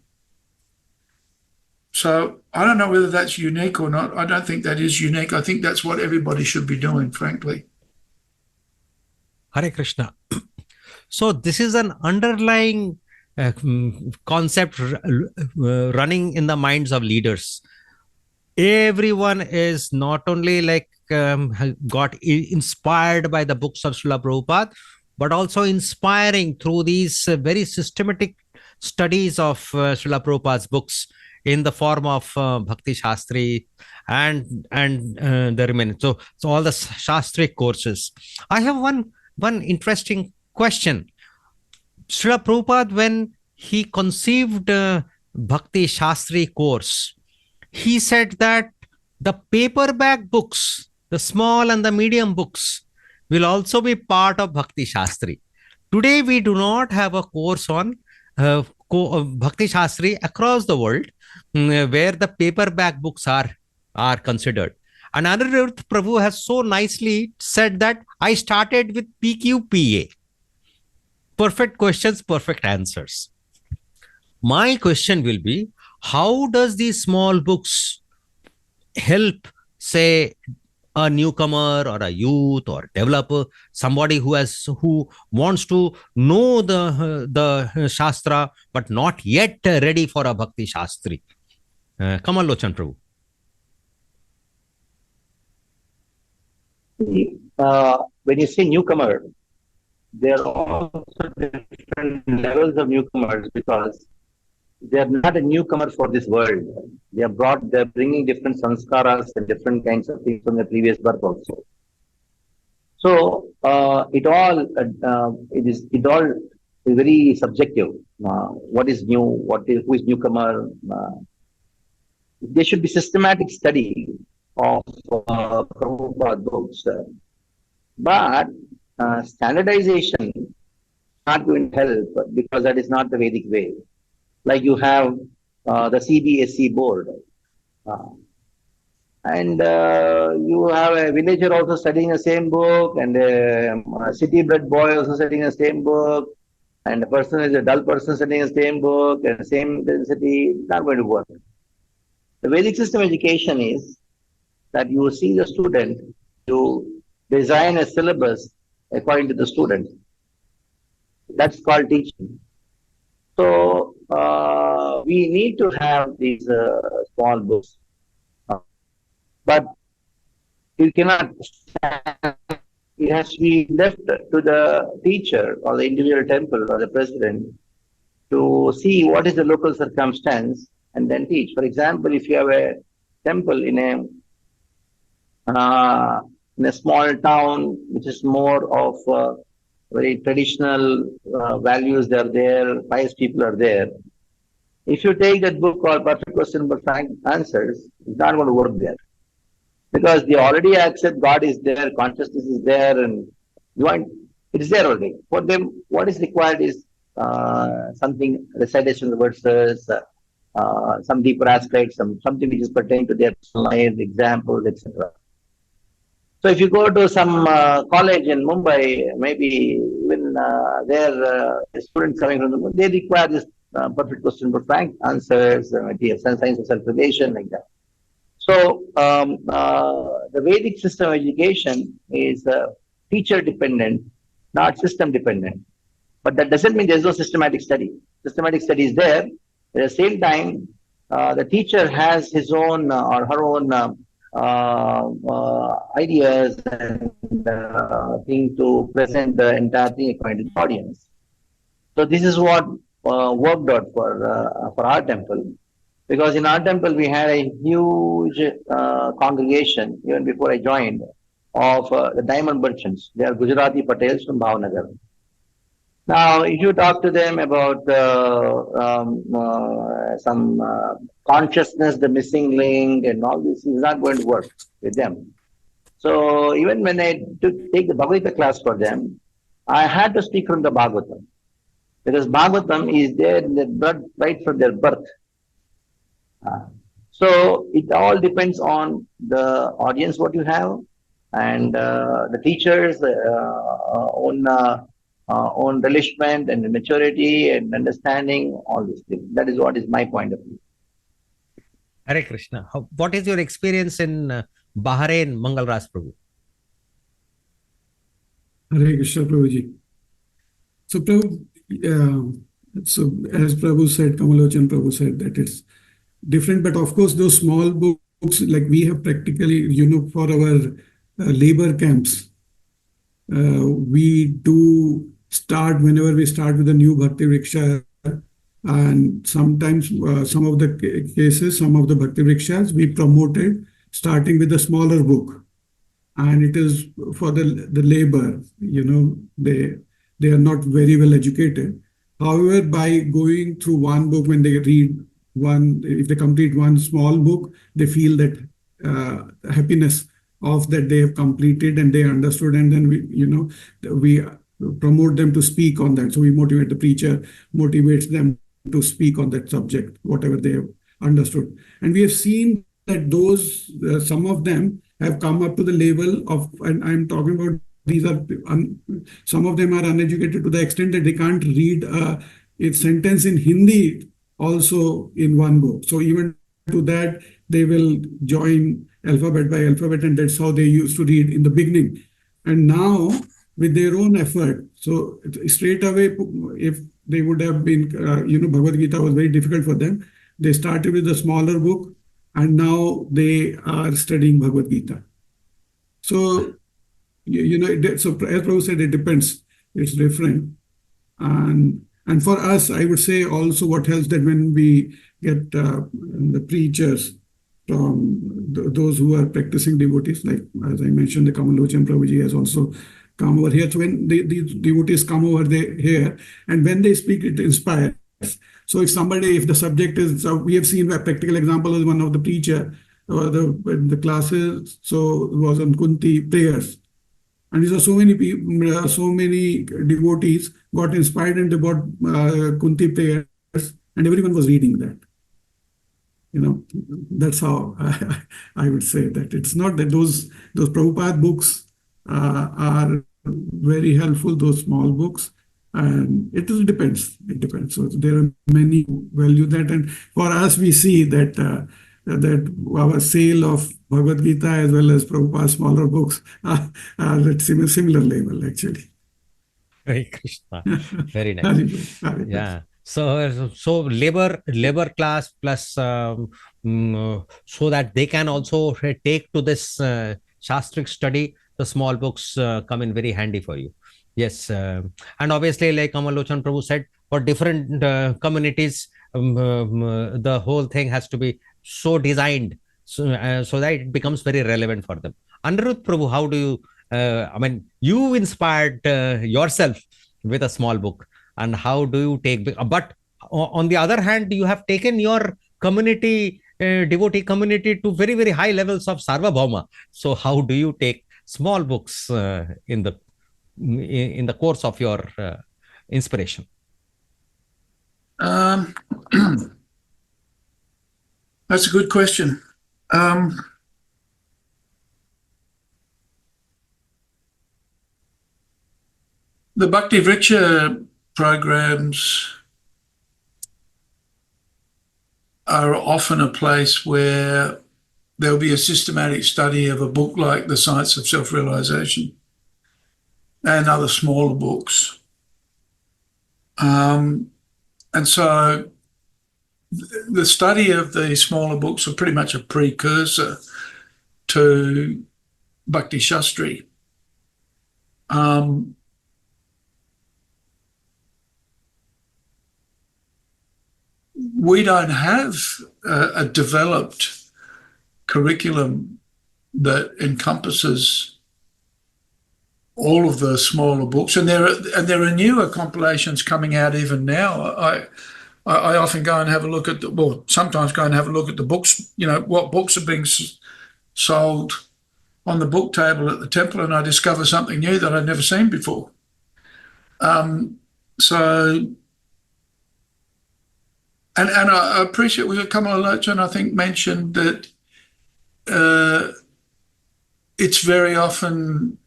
So I don't know whether that's unique or not. I don't think that is unique. I think that's what everybody should be doing, frankly. Hare Krishna. So this is an underlying concept running in the minds of leaders. Everyone is not only got inspired by the books of Srila Prabhupada, but also inspiring through these very systematic studies of Srila Prabhupada's books in the form of Bhakti Shastri and the remaining. So all the Shastri courses. I have one interesting question. Srila Prabhupada, when he conceived Bhakti Shastri course, he said that the paperback books, the small and the medium books, will also be part of Bhakti Shastri. Today, we do not have a course on Bhakti Shastri across the world where the paperback books are considered. And Aniruddha Prabhu has so nicely said that I started with PQPA. Perfect questions, perfect answers. My question will be, how does these small books help, say, a newcomer or a youth or developer, somebody who wants to know the Shastra but not yet ready for a Bhakti Shastri? Kamal, Lochan Prabhu. When you say newcomer, there are also different levels of newcomers, because they are not a newcomer for this world. They're bringing different sanskaras and different kinds of things from the previous birth also. So it all is very subjective. What is new? Who is newcomer? There should be systematic study of Prabhupada books, but standardization is not going to help, because that is not the Vedic way. Like you have the CBSE board, and you have a villager also studying the same book, and a city-bred boy also studying the same book, and a person is a dull person studying the same book and the same intensity. It's not going to work. The Vedic system education is that you see the student, you design a syllabus according to the student. That's called teaching. So we need to have these small books, but you cannot. It has to be left to the teacher or the individual temple or the president to see what is the local circumstance and then teach. For example, if you have a temple in a small town, which is more of very traditional values, they are there, pious people are there. If you take that book called Perfect Question but Frank Answers, it's not going to work there. Because they already accept God is there, consciousness is there, and it is there already. For them, what is required is something, recitation of the verses, some deeper aspects, something which is pertaining to their life, examples, etc. So if you go to some college in Mumbai, maybe even their students coming from Mumbai, they require this perfect question but frank answers, science of self-revelation, like that. So the Vedic system of education is teacher dependent, not system dependent. But that doesn't mean there's no systematic study. Systematic study is there. At the same time, the teacher has his own or her own ideas and thing to present the entire thing according to the audience. So this is what worked out for our temple. Because in our temple, we had a huge congregation, even before I joined, of the diamond merchants. They are Gujarati Patels from Bhavnagar. Now, if you talk to them about some consciousness, the missing link, and all this, is not going to work with them. So even when I take the Bhagavad Gita class for them, I had to speak from the Bhagavatam. Because Bhagavatam is there in their blood right from their birth. So it all depends on the audience what you have, and the teachers' own relishment and maturity and understanding, all these things. That is what is my point of view. Hare Krishna. What is your experience in Bahrain, Mangal Ras Prabhu? Hare Krishna, Prabhuji. So, Prabhu, so as Prabhu said, Lochan Prabhu said that it's different, but of course those small books, like we have practically, for our labor camps, we do start whenever we start with a new Bhakti Vriksha, and sometimes some of the cases, some of the Bhakti Vrikshas we promoted starting with a smaller book, and it is for the labor, they are not very well educated. However, by going through one book, when they read one, if they complete one small book, they feel that happiness of that they have completed and they understood, and then we promote them to speak on that. So we motivate the preacher, motivates them to speak on that subject, whatever they have understood. And we have seen that those, some of them have come up to the level of, and I'm talking about, these are, some of them are uneducated to the extent that they can't read a sentence in Hindi also in one book. So even to that, they will join alphabet by alphabet, and that's how they used to read in the beginning. And now, with their own effort, so straight away, if they would have been, Bhagavad Gita was very difficult for them. They started with a smaller book, and now they are studying Bhagavad Gita. So, so as Prabhu said, it depends. It's different. And for us, I would say also what helps that when we get the preachers from those who are practicing devotees, like as I mentioned, the Kamal Lochan Prabhuji has also come over here. So when these devotees come over here, and when they speak, it inspires. So if the subject is, so we have seen a practical example of one of the preacher, the classes, so it was on Kunti prayers. And these are so many people, so many devotees got inspired and they got Kunti prayers, and everyone was reading that. That's how I would say that it's not that those Prabhupada books are very helpful, those small books, and it just depends. It depends. So there are many who value that, and for us, we see that that our sale of Bhagavad Gita as well as Prabhupada's smaller books are at similar level, actually. Hare Krishna. Very nice. Yeah. So labor class plus so that they can also take to this Shastric study, the small books come in very handy for you. Yes. And obviously, like Kamal Lochan Prabhu said, for different communities, the whole thing has to be so designed so that it becomes very relevant for them. Aniruddha Prabhu, how do you, you inspired yourself with a small book, and how do you take, but on the other hand, you have taken your community, devotee community to very, very high levels of Sarvabhauma. So how do you take small books in the course of your inspiration? That's a good question. The Bhakti Vriksha programs are often a place where there'll be a systematic study of a book like The Science of Self-Realization and other smaller books. And so the study of the smaller books are pretty much a precursor to Bhakti Shastri. We don't have a developed curriculum that encompasses all of the smaller books, and there are newer compilations coming out even now. I often go and have a look at sometimes go and have a look at the books. What books are being sold on the book table at the temple and I discover something new that I'd never seen before. And I appreciate, was it Kamal Lochan, I think, mentioned that it's very often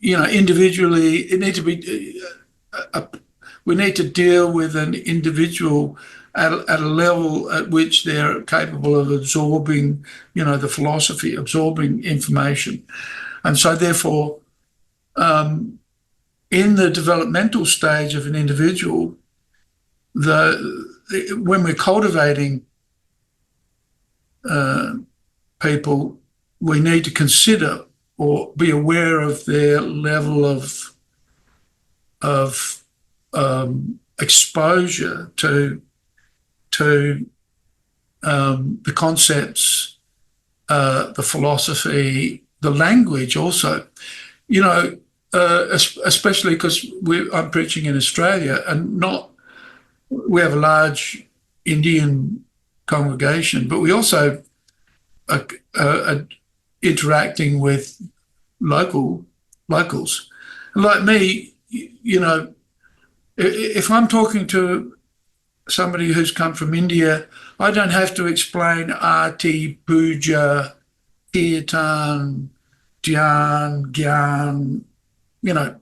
individually, it needs to be, we need to deal with an individual at a level at which they're capable of absorbing, the philosophy, absorbing information. And so therefore, in the developmental stage of an individual, when we're cultivating people, we need to consider or be aware of their level of exposure to the concepts, the philosophy, the language also. Especially because I'm preaching in Australia, and we have a large Indian congregation, but we also are interacting with locals. Like me, if I'm talking to somebody who's come from India, I don't have to explain Arti, Puja, Kirtan, Dhyan, Gyan. I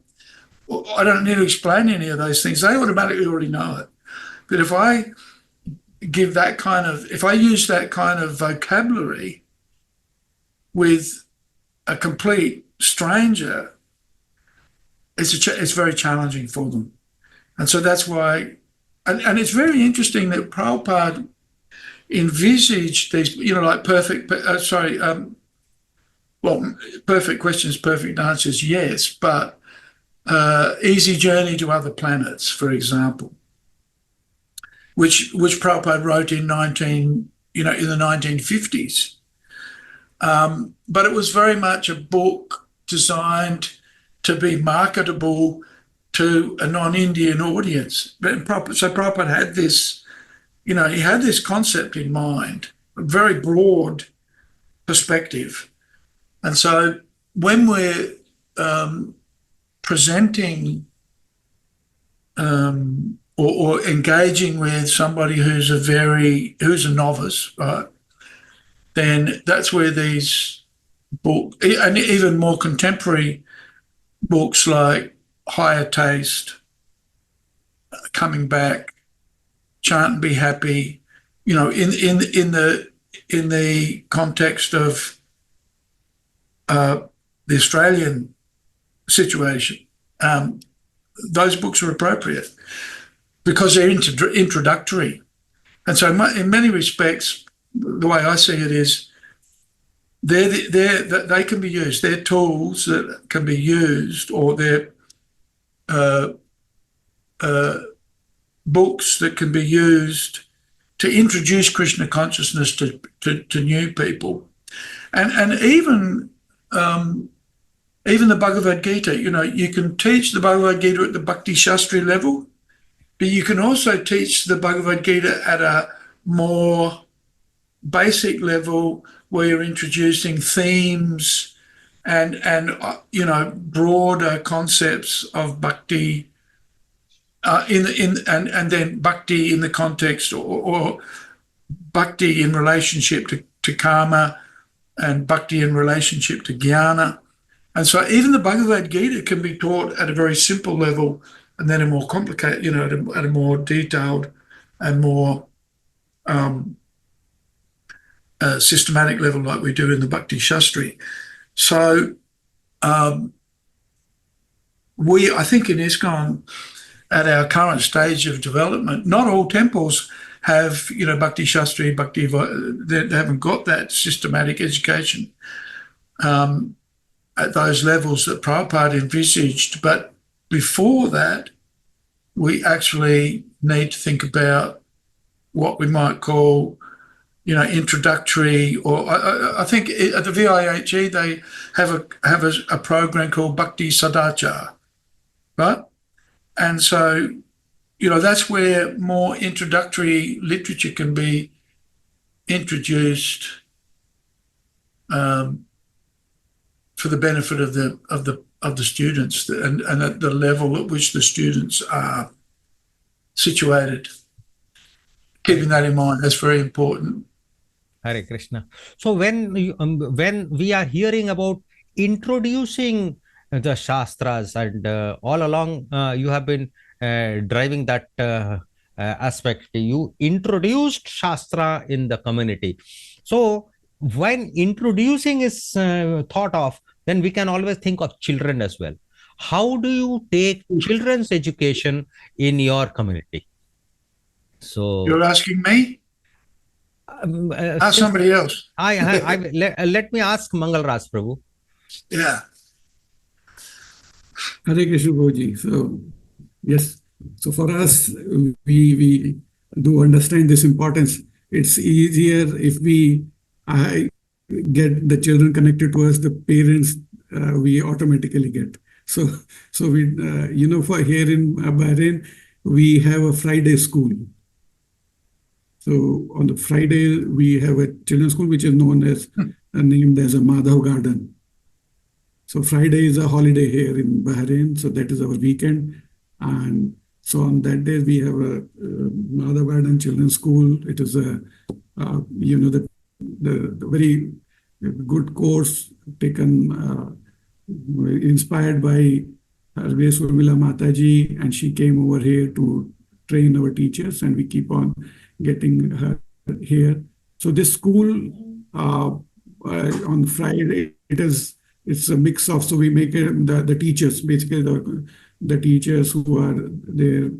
don't need to explain any of those things. They automatically already know it. But if I use that kind of vocabulary with a complete stranger, it's very challenging for them. And so that's why, and it's very interesting that Prabhupada envisaged these, like perfect questions, perfect answers, yes, but easy journey to other planets, for example, which Prabhupada wrote in the 1950s. But it was very much a book designed to be marketable to a non-Indian audience. So Prabhupada had this, he had this concept in mind, a very broad perspective. And so when we're presenting or engaging with somebody who's a novice, right, then that's where these books, and even more contemporary books like Higher Taste, Coming Back, Chant and Be Happy, in the context of the Australian situation, those books are appropriate because they're introductory. And so in many respects, the way I see it is they can be used. They're tools that can be used, or they're books that can be used to introduce Krishna consciousness to new people. And even the Bhagavad Gita, you can teach the Bhagavad Gita at the Bhakti Shastri level, but you can also teach the Bhagavad Gita at a more basic level where you're introducing themes and broader concepts of bhakti, and then bhakti in the context or bhakti in relationship to karma, and bhakti in relationship to jnana. And so even the Bhagavad Gita can be taught at a very simple level, and then a more complicated, at a more detailed and more systematic level, like we do in the Bhakti Shastri. So I think in ISKCON, at our current stage of development, not all temples have, Bhakti Shastri, they haven't got that systematic education at those levels that Prabhupada envisaged. But before that, we actually need to think about what we might call, introductory, or I think at the VIHE they have a program called Bhakti Sadachar, right? And so, that's where more introductory literature can be introduced for the benefit of the students and at the level at which the students are situated. Keeping that in mind, that's very important. Hare Krishna. So when we are hearing about introducing the Shastras, and all along you have been driving that aspect, you introduced Shastra in the community. So when introducing is thought of, then we can always think of children as well. How do you take children's education in your community? So you're asking me? Ask somebody else. Let me ask Mangal Ras Prabhu. Yeah. Hare Krishna Prabhuji. So yes, so for us, we do understand this importance. It's easier if I get the children connected to us, the parents we automatically get. So we for here in Bahrain, we have a Friday school. So on the Friday, we have a children's school which is named as a Madhav Garden. So Friday is a holiday here in Bahrain. So that is our weekend. And so on that day, we have a Madhav Garden Children's School. It is the very good course taken, inspired by Harvesh Urmila Mataji, and she came over here to train our teachers, and we keep on getting her here. So this school on Friday, it's a mix of, so we make the teachers, basically the teachers who are there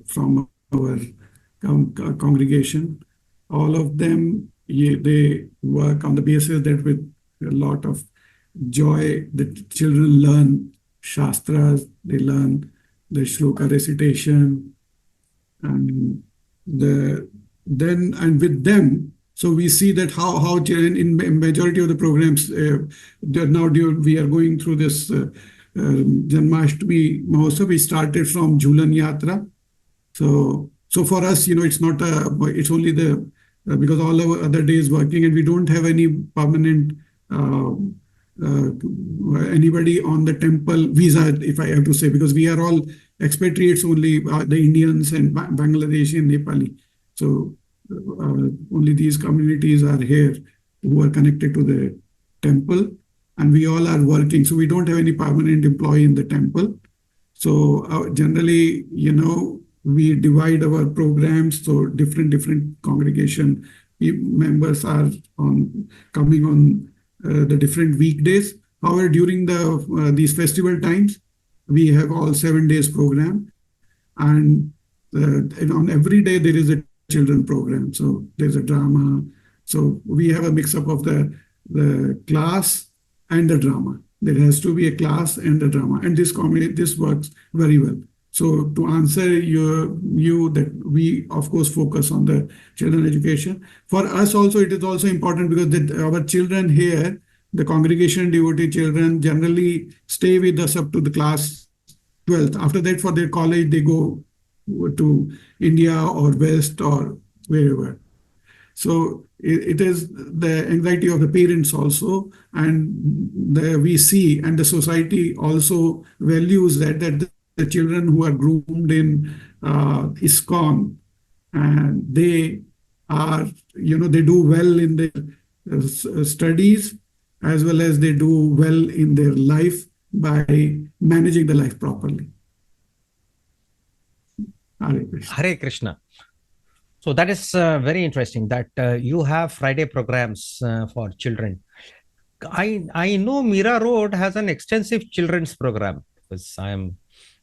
from our congregation, all of them, they work on the basis that with a lot of joy, the children learn Shastras, they learn the Shloka recitation, and with them, so we see that how children in majority of the programs, now we are going through this Janmashtami Mahotsav. We started from Jhulan Yatra. So for us, it's not it's only because all our other days working, and we don't have any permanent anybody on the temple visa, if I have to say, because we are all expatriates only, the Indians and Bangladeshi and Nepali. So only these communities are here who are connected to the temple, and we all are working. So we don't have any permanent employee in the temple. So generally, we divide our programs. So different congregation members are coming on the different weekdays. However, during these festival times, we have all 7 days program, and on every day there is a children program. So there's a drama. So we have a mix up of the class and the drama. There has to be a class and a drama, and this works very well. So to answer you that we of course focus on the children education. For us also, it is also important because our children here, the congregation devotee children, generally stay with us up to the class 12th. After that, for their college, they go to India or West or wherever. So it is the anxiety of the parents also, and we see, and the society also values that the children who are groomed in ISKCON, and they are, they do well in their studies, as well as they do well in their life by managing the life properly. Hare Krishna. Hare Krishna. So that is very interesting that you have Friday programs for children. I know Mira Road has an extensive children's program, because I am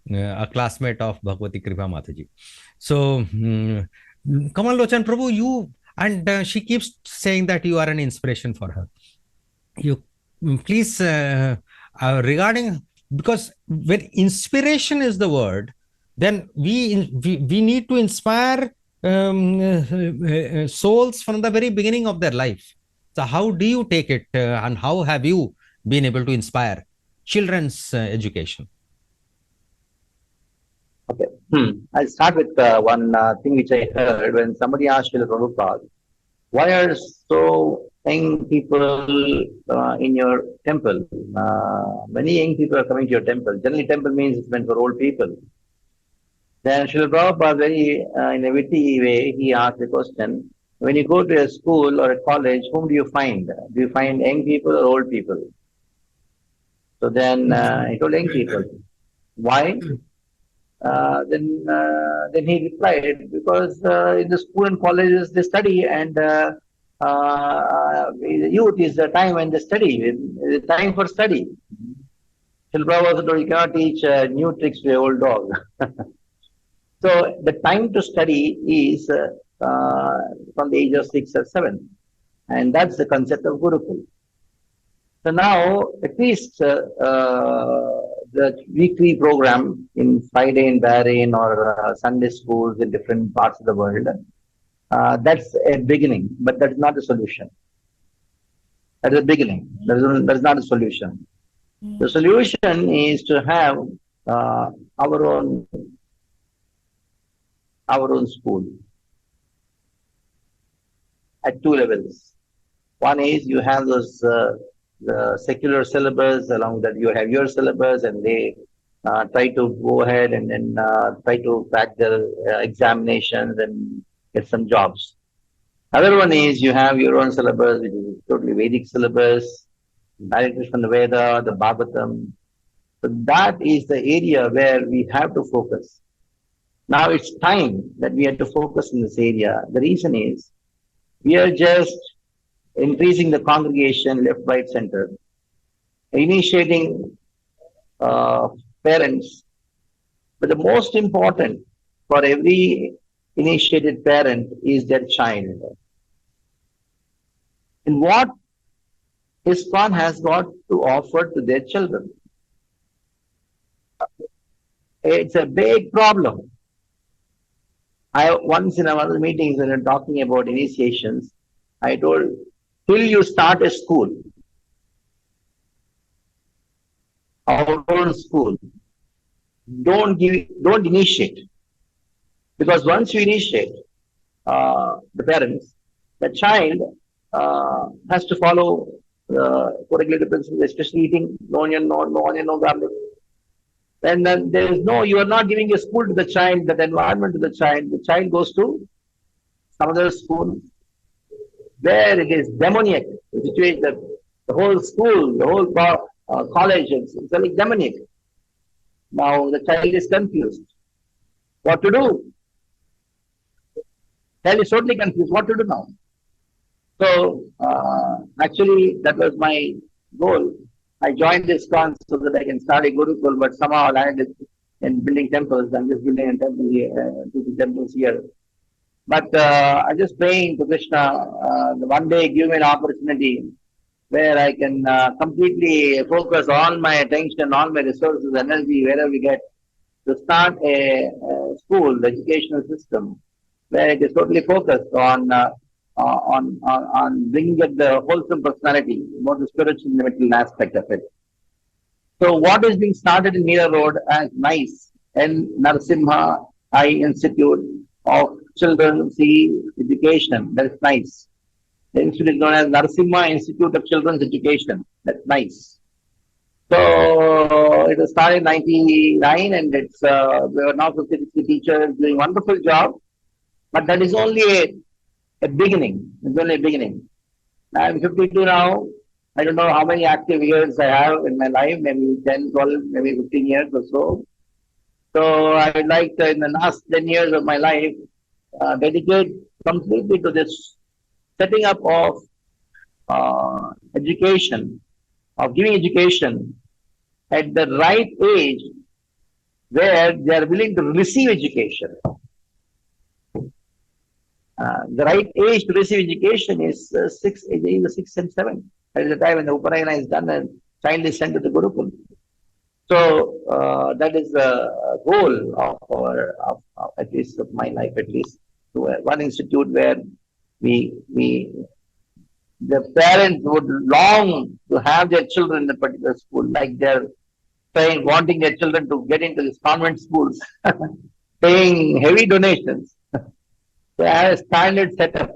a classmate of Bhagavati Kripa Mataji. So Kamal Lochan Prabhu, you, and she keeps saying that you are an inspiration for her. You please regarding, because when inspiration is the word, then we need to inspire souls from the very beginning of their life. So how do you take it, and how have you been able to inspire children's education? Okay, I'll start with one thing which I heard when somebody asked Srila Prabhupada why are so young people in your temple? Many young people are coming to your temple. Generally, temple means it's meant for old people. Then Srila Prabhupada, very in a witty way, he asked the question, when you go to a school or a college, whom do you find? Do you find young people or old people? So then he told young people. Why? Then he replied, because in the school and colleges they study, and the youth is the time when they study, the time for study. Srila Prabhupada told, you cannot teach new tricks to an old dog. So the time to study is from the age of 6 or 7, and that's the concept of Gurukul. So now, at least the weekly program in Friday in Bahrain or Sunday schools in different parts of the world, that's a beginning, but that's not a solution. That is a beginning. That's not a solution. The solution is to have our own school at 2 levels. One is you have those the secular syllabus, along that you have your syllabus, and they try to go ahead and then try to crack their examinations and get some jobs. Other one is you have your own syllabus, which is totally Vedic syllabus, directly from the Veda, the Bhagavatam. So that is the area where we have to focus. Now it's time that we have to focus in this area. The reason is we are just increasing the congregation left, right, center, initiating parents. But the most important for every initiated parent is their child. And what ISKCON has got to offer to their children? It's a big problem. Once in one of the meetings when we were talking about initiations, I told, till you start a school, our own school, don't initiate. Because once you initiate the parents, the child has to follow the co-regulative principles, especially eating no onion, no garlic. And then there is you are not giving a school to the child, that environment to the child. The child goes to some other school where it is demoniac. The situation, the whole school, the whole college, it's like demoniac. Now the child is confused. What to do? Child is totally confused. What to do now? So actually, that was my goal. I joined ISKCON so that I can start a Gurukul, but somehow I landed in building temples. I'm just building a temple here, 2 temples here. But I'm just praying to Krishna, one day give me an opportunity where I can completely focus all my attention, all my resources, energy, wherever we get, to start a school, the educational system, where it is totally focused on bringing up the wholesome personality, more the spiritual and material aspect of it. So what is being started in Mira Road as nice, and Narasimha Eye Institute of Children's Education, that's nice. The institute is known as Narasimha Institute of Children's Education, that's nice. So it was started in 1999, and it's we are now 50 teachers doing a wonderful job, but that is only a beginning. It's only a beginning. I'm 52 now. I don't know how many active years I have in my life, maybe 10, 12, maybe 15 years or so. So I would like to, in the last 10 years of my life, dedicate completely to this setting up of education, of giving education at the right age where they are willing to receive education. The right age to receive education is 6 and 7. That is the time when the Uparayana is done and child is sent to the Gurukul. So that is the goal of at least of my life, at least to one institute where the parents would long to have their children in a particular school, like they're wanting their children to get into these convent schools, paying heavy donations. They have a standard setup.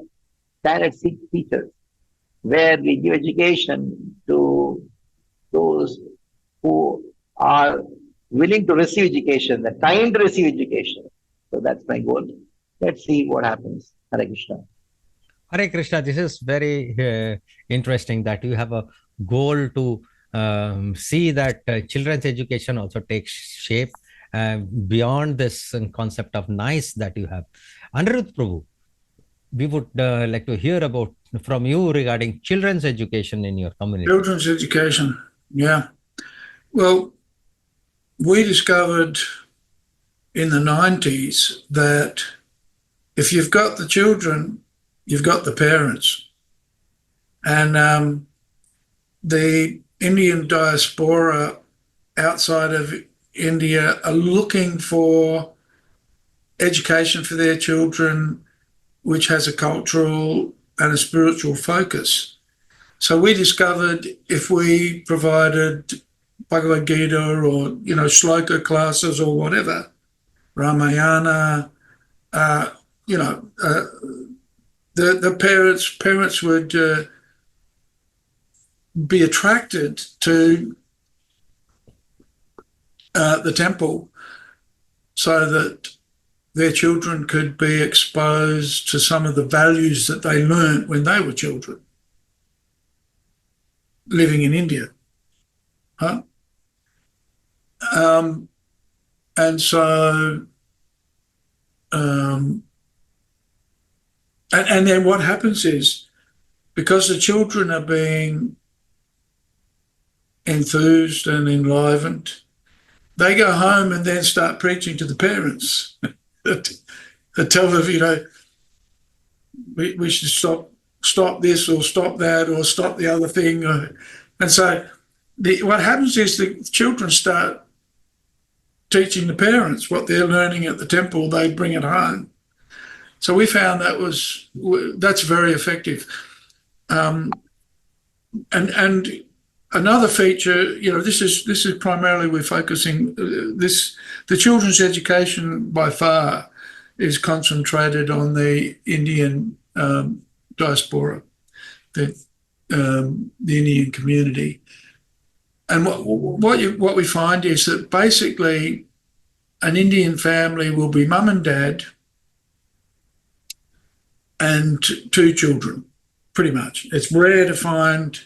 standard teachers, where we give education to those who are willing to receive education, the time to receive education. So that's my goal. Let's see what happens. Hare Krishna. Hare Krishna, this is very interesting that you have a goal to see that children's education also takes shape beyond this concept of nice that you have. Aniruddha Prabhu, we would like to hear about from you regarding children's education in your community. Children's education, yeah. Well, we discovered in the 90s that if you've got the children, you've got the parents. And the Indian diaspora outside of India are looking for education for their children, which has a cultural and a spiritual focus. So we discovered if we provided Bhagavad Gita or, shloka classes or whatever, Ramayana, the parents would be attracted to the temple so that their children could be exposed to some of the values that they learnt when they were children living in India. Huh? And so, and then what happens is, because the children are being enthused and enlivened, they go home and then start preaching to the parents that tell them, we should stop this or stop that or stop the other thing. And so what happens is the children start teaching the parents what they're learning at the temple, they bring it home. So we found that's very effective. And another feature, this is primarily we're focusing the children's education by far is concentrated on the Indian diaspora, the Indian community. And what we find is that basically an Indian family will be mum and dad and two children, pretty much. It's rare to find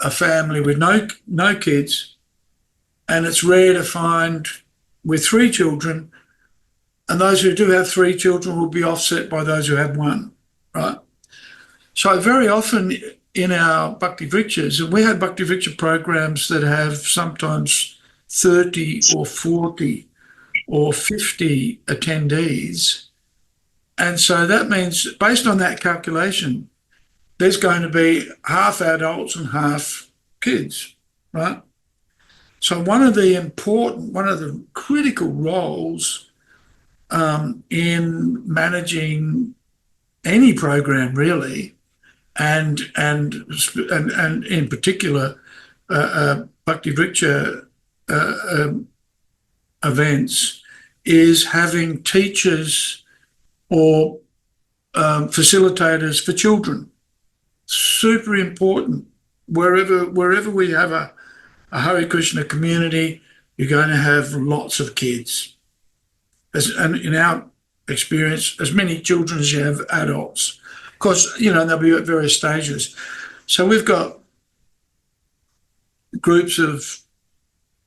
a family with no kids, and it's rare to find with three children, and those who do have three children will be offset by those who have one, right? So very often in our Bhakti Vrikshas, and we have Bhakti Vriksha programs that have sometimes 30 or 40 or 50 attendees. And so that means, based on that calculation, there's going to be half adults and half kids, right? So one of the critical roles in managing any program really, and in particular Bhakti Vriksha events, is having teachers or facilitators for children. Super important. Wherever we have a Hare Krishna community, you're going to have lots of kids. And in our experience, as many children as you have adults. Of course, they'll be at various stages. So we've got groups of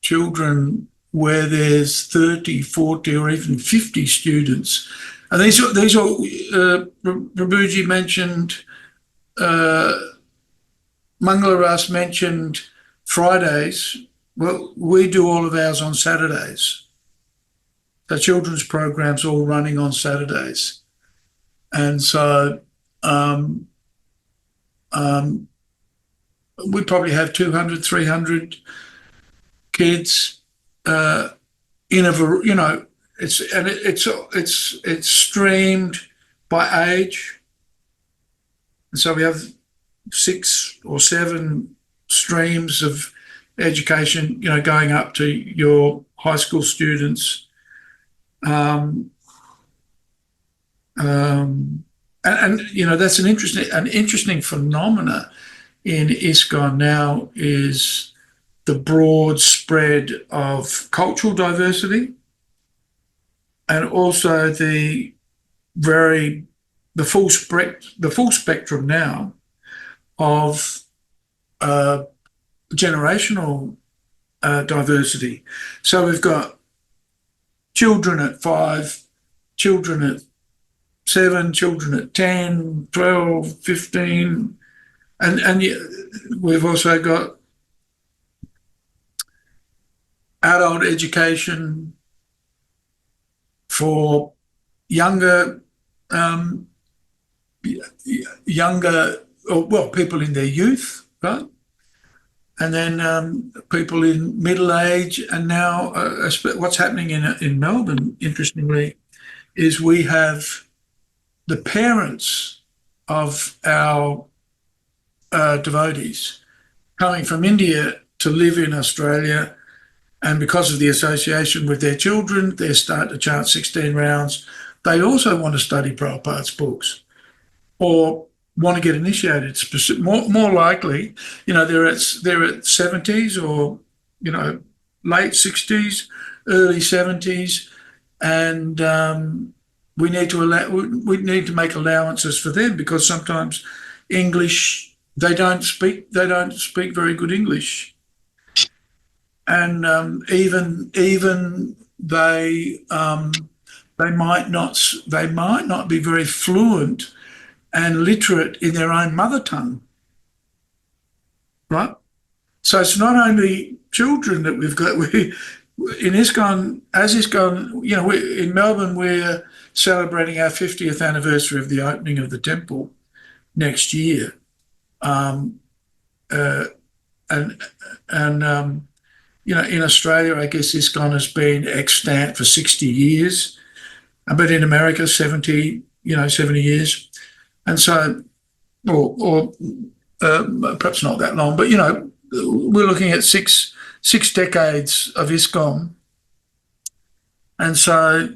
children where there's 30, 40, or even 50 students. And these are Prabhuji mentioned, Mangal mentioned Fridays. Well, we do all of ours on Saturdays. The children's programs all running on Saturdays. And so we probably have 200, 300 kids in a, it's streamed by age. And so we have 6 or 7 streams of education, going up to your high school students. And and that's an interesting phenomena in ISKCON now is the broad spread of cultural diversity, and also the full spectrum now of generational diversity. So we've got children at 5, children at 7, children at 10, 12, 15, and we've also got adult education for younger, people in their youth, right? And then people in middle age, and now what's happening in Melbourne, interestingly, is we have the parents of our devotees coming from India to live in Australia, and because of the association with their children, they start to chant 16 rounds. They also want to study Prabhupada's books or want to get initiated. More likely, they're at 70s or late 60s, early 70s, and we need to make allowances for them, because sometimes English, they don't speak very good English, and even they might not be very fluent and literate in their own mother tongue, right? So it's not only children that we've got. In ISKCON, in Melbourne, we're celebrating our 50th anniversary of the opening of the temple next year, in Australia, I guess ISKCON has been extant for 60 years, but in America, 70 years. And so, or perhaps not that long, but, we're looking at six decades of ISKCON. And so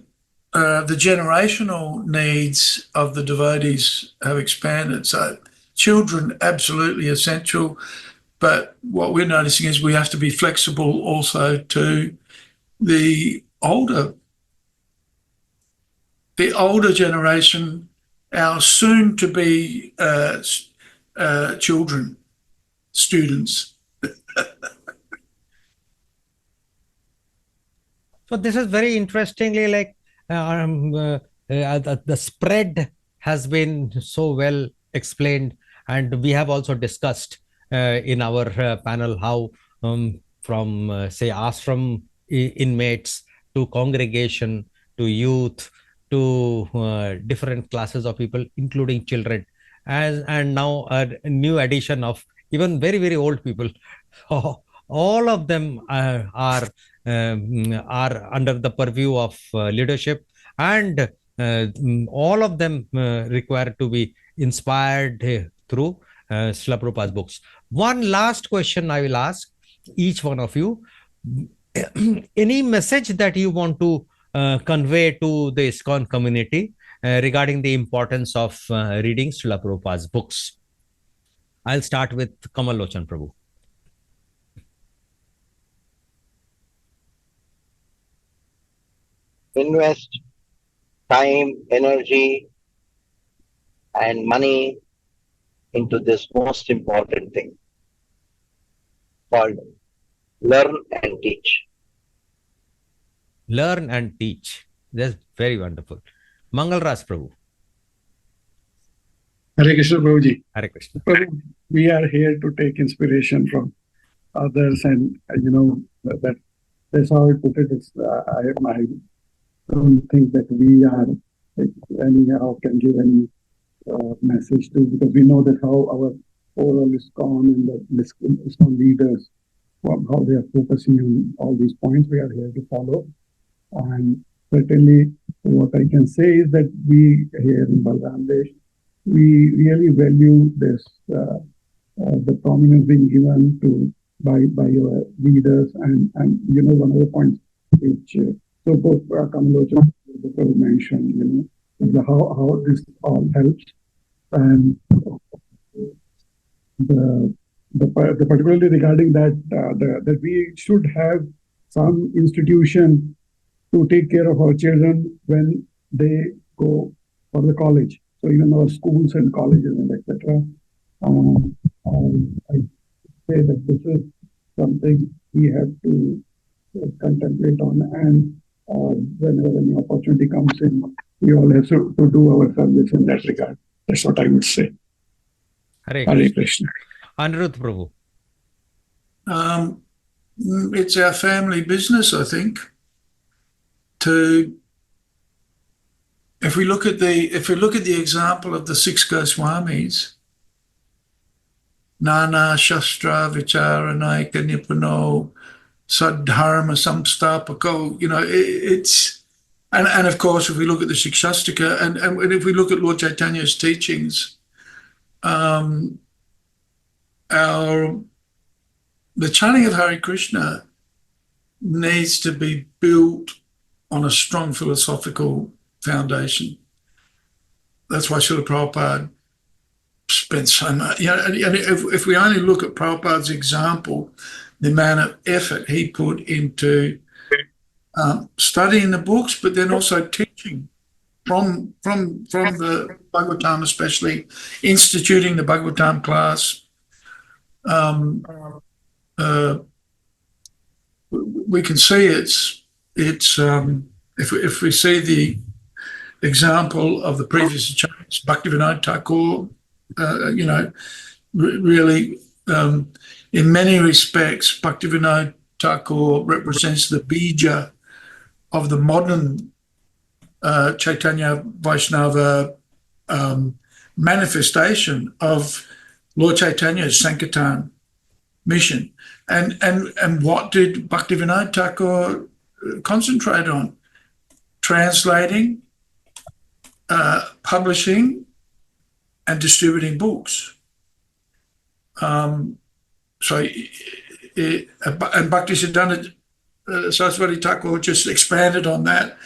the generational needs of the devotees have expanded. So children, absolutely essential. But what we're noticing is we have to be flexible also to the older generation, our soon-to-be children, students. So this is very interestingly the spread has been so well explained, and we have also discussed in our panel how from say ashram inmates to congregation to youth to different classes of people, including children, and now a new addition of even very, very old people. All of them are under the purview of leadership, and all of them require to be inspired through Srila Prabhupada's books. One last question I will ask each one of you. Any message that you want to convey to the ISKCON community regarding the importance of reading Srila Prabhupada's books? I'll start with Kamal Lochan Prabhu. Invest time, energy, and money into this most important thing called learn and teach. Learn and teach. That's very wonderful. Mangal Prabhu. Hare Krishna Prabhuji. Hare Krishna. Prabhu, we are here to take inspiration from others, and that's how I put it. I don't think that we are anyhow can give any message to, because we know that how our overall ISKCON and the ISKCON leaders, how they are focusing on all these points. We are here to follow. And certainly what I can say is that we here in Balaramdesh, we really value this, the prominence being given to by your leaders, and one of the points which both Kamal mentioned, how this all helps And the particularly regarding that that we should have some institution to take care of our children when they go for the college. So even our schools and colleges and etc. I say that this is something we have to contemplate on, and whenever any opportunity comes in, we all have to do our service in that regard. That's what I would say. Hare Krishna. Aniruddha Prabhu. It's our family business, I think. If we look at the example of the 6 Goswamis, Nana Shastra Vicharanaika Nipano Sadharma Samstapako, it's and of course if we look at the Shikshastika and if we look at Lord Chaitanya's teachings, the chanting of Hare Krishna needs to be built on a strong philosophical foundation. That's why Srila Prabhupada spent so much. If we only look at Prabhupada's example, the amount of effort he put into studying the books, but then also teaching from the Bhagavatam, especially instituting the Bhagavatam class. We can see it's if we see the example of the previous acharyas, Bhaktivinoda Thakur, really in many respects, Bhaktivinoda Thakur represents the bija of the modern Chaitanya Vaishnava manifestation of Lord Chaitanya's Sankirtan mission. And what did Bhaktivinoda Thakur concentrate on? Translating, publishing, and distributing books. And Bhaktisiddhanta Saraswati Thakur just expanded on that.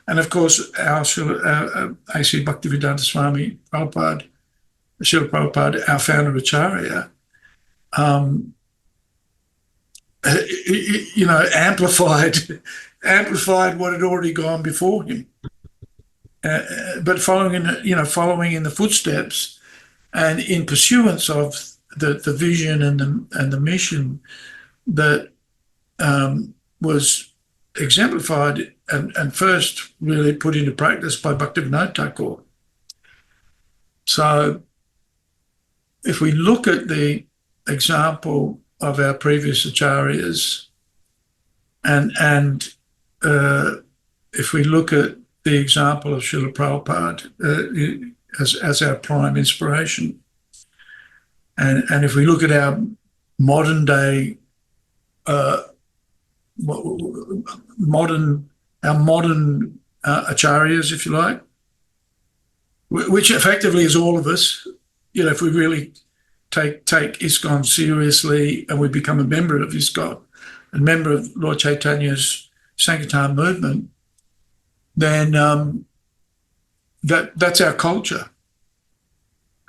And of course, our A.C. Bhaktivedanta Swami Prabhupada, Srila Prabhupada, our founder Acharya, amplified what had already gone before him. But following in the footsteps and in pursuance of the vision and the mission that was exemplified and first really put into practice by Bhaktivinoda Thakur. So if we look at the example of our previous acharyas and if we look at the example of Srila Prabhupada as our prime inspiration, and if we look at our modern day modern acharyas, if you like, which effectively is all of us, if we really take ISKCON seriously and we become a member of ISKCON, a member of Lord Chaitanya's Sankirtan movement, then that's our culture.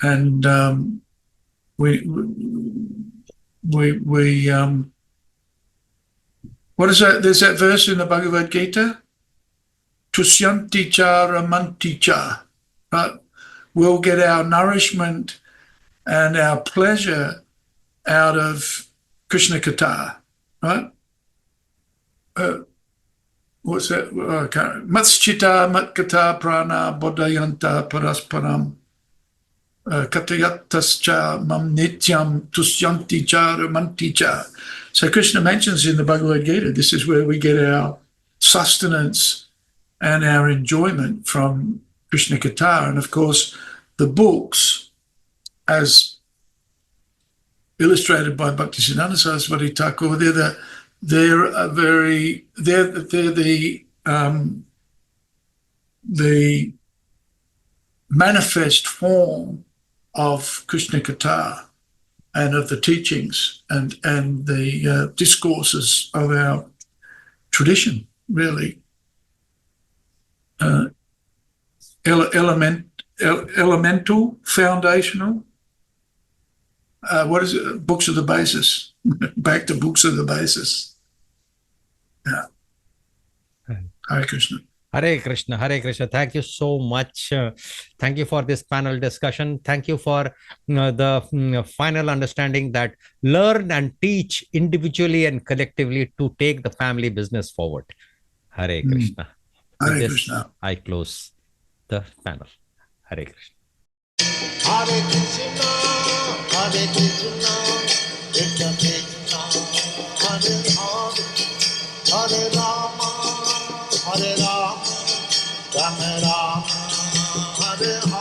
And we what is that? There's that verse in the Bhagavad Gita, Tusyanti cha ramanti cha, right? We'll get our nourishment and our pleasure out of Krishna Katha, right? What's that? Matschita matkata prana bodhayanta parasparam katayatascha mam nityam tusyanti cha ramanti cha. So Krishna mentions in the Bhagavad Gita, this is where we get our sustenance and our enjoyment from Krishna Katha. And of course, the books, as illustrated by Bhaktisiddhanta Saraswati Thakur, they're the manifest form of Krishna Katha and of the teachings and the discourses of our tradition, really. elemental, foundational. What is it? Books of the basis. Back to books of the basis. Yeah. Hare Krishna. Hare Krishna, Hare Krishna. Thank you so much. Thank you for this panel discussion. Thank you for the final understanding that learn and teach individually and collectively to take the family business forward. Hare Krishna. Hare With this, Krishna. I close the panel. Hare Krishna. Hare Krishna, Hare Krishna, Krishna Krishna, Hare Hare, Hare Rama, Hare Rama, Rama Rama, Hare Hare.